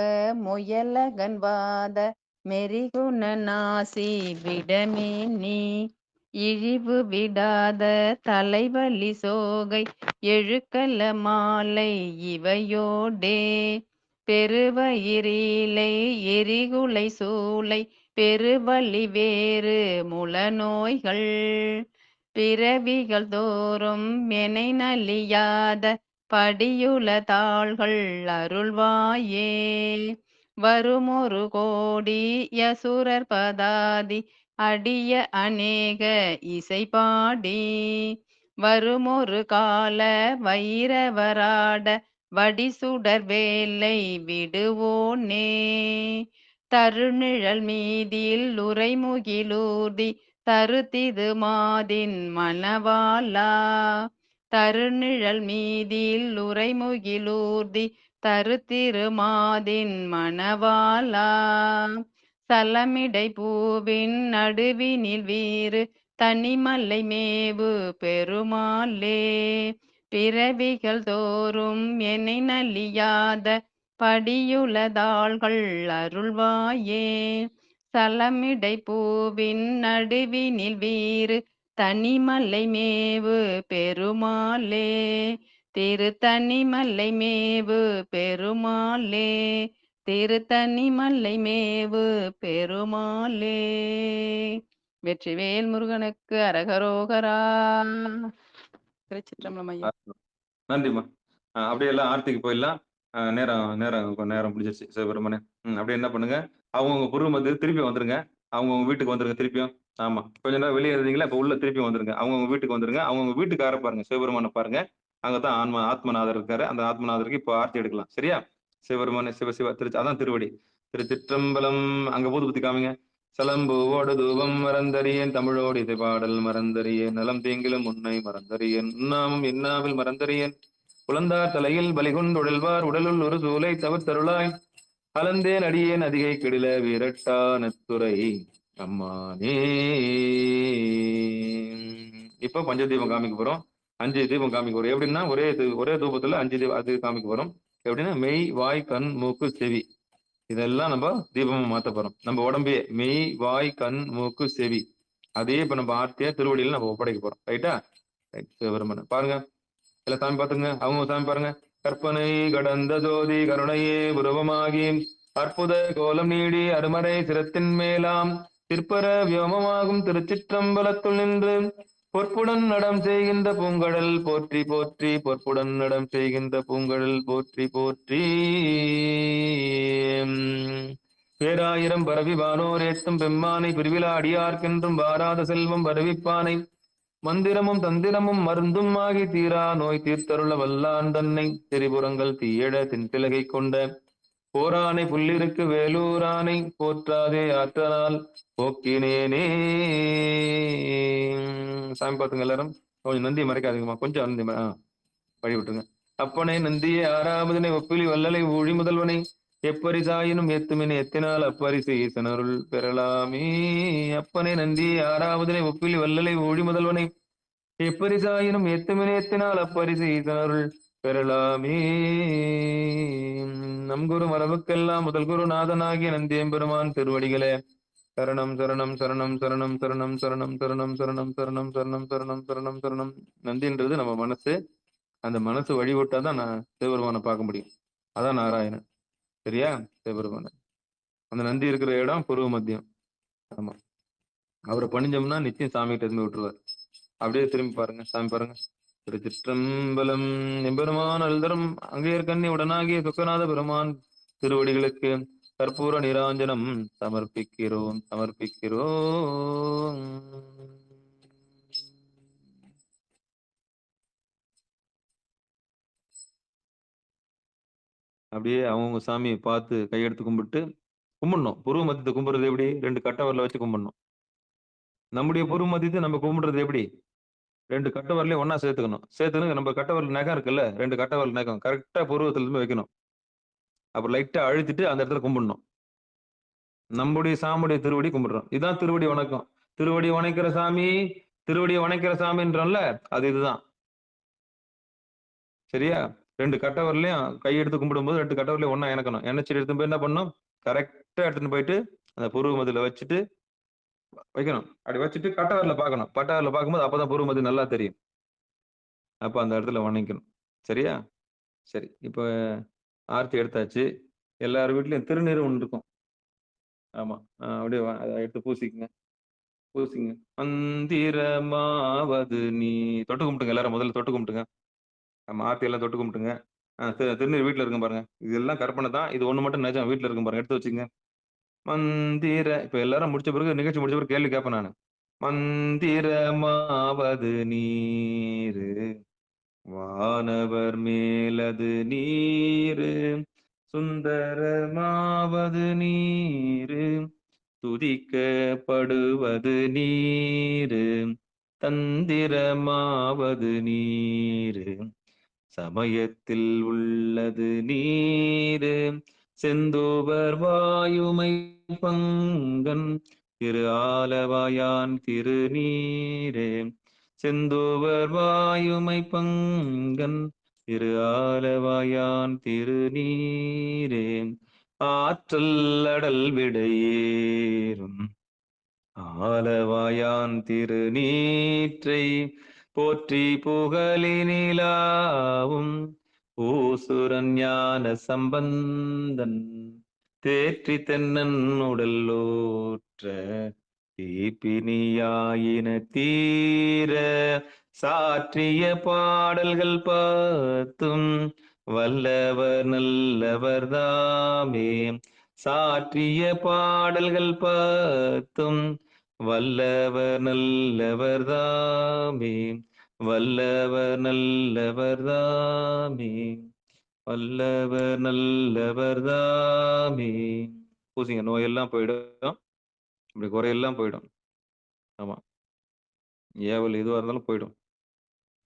முயலகன்வாத மெரிகுண நாசி விடமேனி இழிவு விடாத தலைவலி சோகை எழுக்கல மாலை இவையோடே பெருவயிரிலை எரிகுலை சூளை பெருவலி வேறு முளநோய்கள் பிறவிகள் தோறும் எனை நலியாத படியுல தாள்கள் அருள்வாயே வருமொரு கோடி யசுரர் பதாதி அடிய அநேக இசை பாடி வருமொரு கால வைரவராட வடிசுடர் வேலை விடுவோனே தருநிழல் மீதில் உரைமுகிலூர்தி தருத்திது மாதின் மணவாளா தருநிழல் மீதில் உரைமுகிலூர்தி தருத்திருமாதின் மணவாளா சலமிடை பூவின் நடுவினில் வீறு தனிமலை மேவு பெருமாளே பிறவிகள் தோறும் என்னை நலியாத படியுலதாள்கள் அருள்வாயே சலமிடை பூவின் நடுவினில் வீறு தனிமலை மேவு பெருமாளே திருத்தனிமலை மேவு பெருமாளே திருத்தனிமலை மேவு பெருமாளே. வெற்றிவேல் முருகனுக்கு அரகரோகரா. திருச்சிற்றம்பலம் ஐயா. நன்றிம்மா. அப்படியே எல்லாம் ஆர்த்திக்கு போயிடலாம். நேரம் பிடிச்சிருச்சு சிவபெருமனே. அப்படியே என்ன பண்ணுங்க, அவங்கவுங்க புருவமத்துக்கு திருப்பி வந்துருங்க. அவங்கவுங்க வீட்டுக்கு வந்துருங்க திருப்பியும். ஆமா, கொஞ்ச நேரம் வெளியே இருந்தீங்களா, இப்ப உள்ள திருப்பி வந்துருங்க. அவங்கவுங்க வீட்டுக்கு வந்துருங்க. அவங்கவுங்க வீட்டுக்கார பாருங்க, சிவபெருமானை பாருங்க. அங்கதான் ஆத்மநாதர் இருக்காரு. அந்த ஆத்மநாதருக்கு இப்போ ஆர்த்தி எடுக்கலாம். சரியா? சிவபெருமானே சிவ சிவ அதான் திருவடி. திருச்சிற்றம்பலம். அங்க ஊதுபத்தி காமிங்க. சலம்பூவோடு தூபம் மறந்தறியேன் தமிழோடு இசை பாடல் மறந்தறியேன் நலம் தீங்கிலும் உன்னை மறந்தறியேன் உண்ணாமும் என்னாவில் மறந்தறியேன் குழந்தார் தலையில் பலிகொண்டு உடல்வார் உடலுள் ஒரு சூலை தவிர்த்தருளாய் கலந்தேன் அடியேன் அதிகை கெடில வீரட்டான துறை அம்மானே. இப்ப பஞ்சதீபம் காமிக்க போறோம். 5 தீபம் காமிக்க போறோம். எப்படின்னா ஒரே தூபத்துல 5 தீபம் அது காமிக்க போறோம். எப்படின்னா மெய் வாய் கண் மூக்கு செவி இதெல்லாம் நம்ம தீபமா மாத்த போறோம். நம்ம உடம்பையே மெய் வாய் கண் மூக்கு செவி அதே இப்ப நம்ம ஆர்த்தியா திருவடியில நம்ம ஒப்படைக்க போறோம். ரைட்டா? சிவபெருமன் பாருங்க, இல்ல சாமி பாத்துங்க. அவங்க சாமி பாருங்க. கற்பனை கடந்த ஜோதி கருணையே உருவமாகி அற்புத கோலம் நீடி அருமறை சிரத்தின் மேலாம் திற்பர வியோமமாகும் திருச்சிற்றம்பலத்துள் நின்று பொற்புடன் நடம் செய்கின்ற பூங்கடல் போற்றி போற்றி பொற்புடன் நடம் செய்கின்ற பூங்கடல் போற்றி போற்றி. பேராயிரம் பரவி வானோர் ஏத்தும் பெம்மானை பிரிவிழா அடியார்க்கென்றும் வாராத செல்வம் வருவிப்பானை மந்திரமும் தந்திரமும் மருந்தும் ஆகி தீரா நோய் தீர்த்தருள வல்லான் தன்னை திரிபுரங்கள் தீயட தின்பிலகை கொண்ட போரானை புள்ளிருக்கு வேலூரானை போற்றாதே ஆற்றனால் போக்கினேனே. சாமி பார்த்துங்க எல்லாரும். கொஞ்சம் நந்தியை மறைக்காதீங்கம்மா, கொஞ்சம் நந்தி வழி விட்டுருங்க. அப்பனை நந்தியை ஆறாவதனை ஒப்பிலி வல்லலை ஊழி முதல்வனை எப்பரிசாயினும் ஏத்துமினை எத்தினால் அப்பரிசு ஈசனருள் பெறலாமே. அப்பனை நந்தியை ஆறாவதனை ஒப்பிலி வல்லலை ஊழி முதல்வனை எப்பரிசாயினும் ஏத்துமினை எத்தினால் அப்பரிசு ஈசனருள் பெறலாமே. நம் குரு மரபுக்கெல்லாம் முதல் குரு நாதனாகிய நந்தியம்பெருமான் திருவடிகளே சரணம் சரணம் சரணம் சரணம் சரணம் சரணம் சரணம் சரணம் சரணம் சரணம் சரணம் சரணம் சரணம். நந்தின்றது நம்ம மனசு. அந்த மனசு வழிபட்டாதான் நான் சிவபெருமானை பார்க்க முடியும். அதான் நாராயணன். சரியா? சிவபெருமான். அந்த நந்தி இருக்கிற இடம் பூர்வ மத்தியம். ஆமா. அவரை பணிஞ்சோம்னா நிச்சயம் சாமி கிட்ட இருந்து விட்டுருவார். அப்படியே திரும்பி பாருங்க, சாமி பாருங்க. திருச்சிற்றம்பலம். எம்பெருமான் அல்தரும் அங்கேயர் கண்ணி உடனாகிய சொக்கநாத பெருமான் திருவடிகளுக்கு கற்பூர நீராஞ்சனம் சமர்ப்பிக்கிறோம் சமர்ப்பிக்கிறோம். அப்படியே அவங்க சாமியை பார்த்து கையெடுத்து கும்பிட்டு கும்பிடணும். பூர்வ மத்தியத்தை கும்பிடுறது எப்படி? 2 கட்டை விரல வச்சு கும்பிடணும். நம்முடைய பூர்வ மத்தியத்தை நம்ம கும்பிடுறது எப்படி? 2 கட்டை விரலையும் ஒண்ணா சேர்த்துக்கணும். நம்ம கட்டை விரல் நகம் இருக்குல்ல, 2 கட்டை விரல் நகம் கரெக்டா பூர்வத்துல இருந்து வைக்கணும். அப்புறம் லைட்டா அழுத்திட்டு அந்த இடத்துல கும்பிடணும். நம்முடைய சாமுடைய திருவடி கும்பிடுறோம். இதுதான் திருவடி வணக்கம். திருவடி வணக்கிற சாமி, திருவடியை வணக்கிற சாமின்றோம்ல, அது இதுதான். சரியா? 2 கட்டை விரலையும் கையெடுத்து கும்பிடும்போது 2 கட்டை விரலையும் ஒண்ணா இணக்கணும். எண்ணெய் எடுத்து போய் என்ன பண்ணணும்? கரெக்டா எடுத்துட்டு போயிட்டு அந்த பூர்வ மத்தியில வச்சுட்டு வைக்கணும். அப்படி வச்சுட்டு கட்டை விரல பார்க்கணும். பட்டை விரல பார்க்கும்போது அப்பதான் பூர்வ மத்தி நல்லா தெரியும். அப்ப அந்த இடத்துல வணங்கிக்கணும். சரியா? சரி. இப்ப ஆர்த்தி எடுத்தாச்சு. எல்லார் வீட்லயும் திருநீறு ஒண்ணு இருக்கும். ஆமா. அப்படியே அதை எடுத்து பூசிக்குங்க. பூசிங்க. மந்திரமாவது நீ தொட்டு கும்பிட்டுங்க. எல்லாரும் முதல்ல தொட்டு கும்பிட்டுங்க. நம்ம ஆர்த்தி எல்லாம் தொட்டு கும்பிட்டுங்க. திருநீர் வீட்டுல இருக்கும் பாருங்க. இதெல்லாம் கற்பனை தான். இது ஒண்ணு மட்டும் நிஜம். வீட்டுல இருக்கும் பாருங்க. எடுத்து வச்சுங்க. மந்திர இப்ப எல்லாரும் முடிச்ச பிறகு நிகழ்ச்சி முடிச்ச பிறகு கேள்வி கேட்பேன் நானு. மந்திரமாவது நீரு வானவர் மேலது நீரு சுந்தரமாவது நீரு துதிக்கப்படுவது நீரு தந்திரமாவது நீரு சமயத்தில் உள்ளது நீரு செந்தூபர் வாயுமை பங்கன் திரு ஆலவாயான் திருநீரே செந்தூவர் வாயுமை பங்கன் திரு ஆலவாயான் திருநீரே ஆற்றல் அடல் விடையேறும் ஆலவாயான் திருநீற்றை போற்றி புகழினிலாவும் ஊசுரன் ஞான சம்பந்தன் தேற்றி தென்னன் உடல்லோற்ற தீப்பினியாயின தீர சாற்றிய பாடல்கள் பார்த்தும் வல்லவர் நல்லவர் தாமே சாற்றிய பாடல்கள் பார்த்தும் வல்லவர் நல்லவர் தாமே வல்லவர் நல்லவர் தாமே வல்லவர் நல்லவர் தாமே. பூசிங்க. நோயெல்லாம் போயிடும். இப்படி குறையெல்லாம் போயிடும். ஆமா. ஏவல் எதுவா இருந்தாலும் போயிடும்.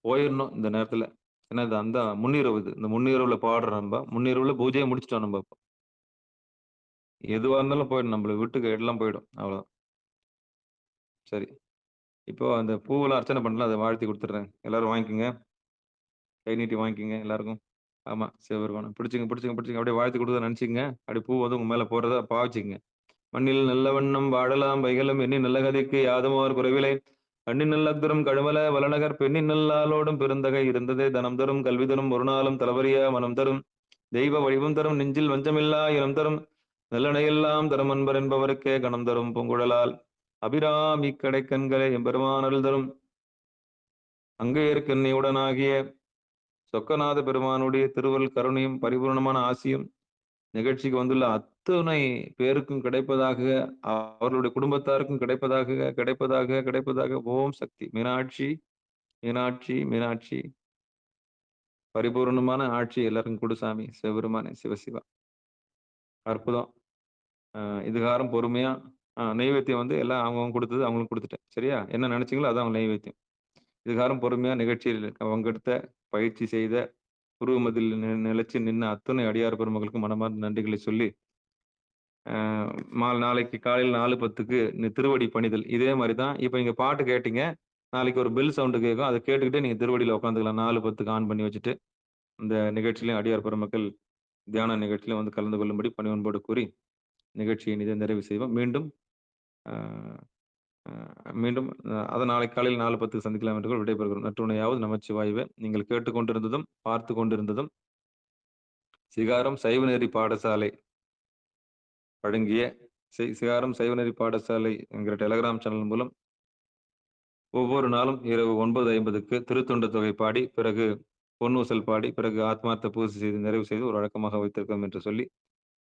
போயிடணும் இந்த நேரத்துல. ஏன்னா இது அந்த முன்னிரவு. இது இந்த முன்னிரவுல பாடுறோம். நம்ம முன்னிரவுல பூஜையை முடிச்சிட்டோம். நம்ம எதுவா இருந்தாலும் போயிடும். நம்மள வீட்டுக்கு எல்லாம் போயிடும். அவ்வளவுதான். சரி. இப்போ அந்த பூவெல்லாம் அர்ச்சனை பண்ணலாம். அதை வாழ்த்தி கொடுத்துட்றேன். எல்லாரும் வாங்கிக்கோங்க. கை நீட்டி வாங்கிக்கோங்க எல்லாருக்கும். ஆமா. சிவபெருமான் பிடிச்சிங்க பிடிச்சிங்க பிடிச்சிங்க. அப்படியே வாழ்த்தி கொடுத்தா நினைச்சிங்க. அப்படி பூ வந்து உங்க மேல போறதா பாவிச்சிங்க. மண்ணில் நல்ல வண்ணம் வாழலாம் வைகளும் எண்ணி நல்ல கதைக்கு யாதுமோர் குறைவிலை அண்ணி நல்லக்தரும் கழுமல வளநகர் பெண்ணி நல்லாலோடும் பெருந்தகை இருந்ததே தனம் தரும் கல்வி தரும் ஒரு நாளும் தலவரியா மனம் தரும் தெய்வ வடிவம் தரும் நெஞ்சில் வஞ்சமில்லா இனம் தரும் நல்லனையெல்லாம் தரும் அன்பர் என்பவருக்கே கணம் தரும் பூங்குழலால் அபிராமி கடைக்கண்களை எம்பெருமானல் தரும் அங்கேயற்கண்ணியுடனாகிய சொக்கநாத பெருமானுடைய திருவருள் கருணையும் பரிபூர்ணமான ஆசியும் நிகழ்ச்சிக்கு வந்துள்ள அத்துணை பேருக்கும் கிடைப்பதாக அவர்களுடைய குடும்பத்தாருக்கும் கிடைப்பதாக கிடைப்பதாக கிடைப்பதாக. ஓம் சக்தி. மீனாட்சி மீனாட்சி மீனாட்சி பரிபூர்ணமான ஆட்சி எல்லாருக்கும் குடுசாமி. சிவபெருமானே சிவசிவா. அற்புதம். இதுகாரம் பொறுமையா நெய்வேத்தியம் வந்து எல்லாம் அவங்கவுங்க கொடுத்தது அவங்களுக்கு கொடுத்துட்டேன். சரியா? என்ன நினைச்சீங்களோ அதான் அவங்க நெய்வேத்தியம். இதுகாரம் பொறுமையா நிகழ்ச்சியில் பங்கெடுத்த பயிற்சி செய்த குருமதில் நிலைச்சு நின்ன அத்துணை அடியார் பெருமக்களுக்கு மனமார்ந்த நன்றிகளை சொல்லி நாளைக்கு காலையில் 4:10க்கு திருவடி பணிதல் இதே மாதிரி தான். இப்போ இங்க பாட்டு கேட்டீங்க. நாளைக்கு ஒரு பெல் சவுண்டு கேட்கும். அதை கேட்டுக்கிட்டே நீங்க திருவடியில உட்காந்துக்கலாம். 4:10க்கு ஆன் பண்ணி வச்சுட்டு இந்த நிகழ்ச்சியிலையும் அடியார் பெருமக்கள் தியான நிகழ்ச்சியிலும் வந்து கலந்து கொள்ளும்படி பணிவன்போடு கூறி நிகழ்ச்சியை இதை நிறைவு செய்வோம். மீண்டும் அதை நாளை காலையில் 4:10க்கு சந்திக்கலாம் என்று விடைபெறுகிறோம். நற்றுணையாவது நமச்சிவாயவே. நீங்கள் கேட்டுக்கொண்டிருந்ததும் பார்த்து கொண்டிருந்ததும் சிகாரம் சைவநெறி பாடசாலை வழங்கிய சிகாரம் சைவநெறி பாடசாலை என்கிற டெலகிராம் சேனல் மூலம் ஒவ்வொரு நாளும் இரவு 9:50க்கு திருத்தொண்ட தொகை பாடி, பிறகு பொன்னூசல் பாடி, பிறகு ஆத்மார்த்த பூசை செய்து நிறைவு செய்து ஒரு வழக்கமாக வைத்திருக்கோம் என்று சொல்லி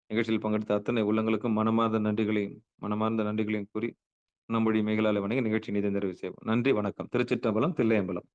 நிகழ்ச்சியில் பங்கெடுத்த அத்தனை உள்ளங்களுக்கும் மனமார்ந்த நன்றிகளையும் கூறி நம்முடைய மெய்களால் வணங்கி நிகழ்ச்சி நிறைவு செய்வோம். நன்றி, வணக்கம். திருச்சிற்றம்பலம், தில்லையம்பலம்.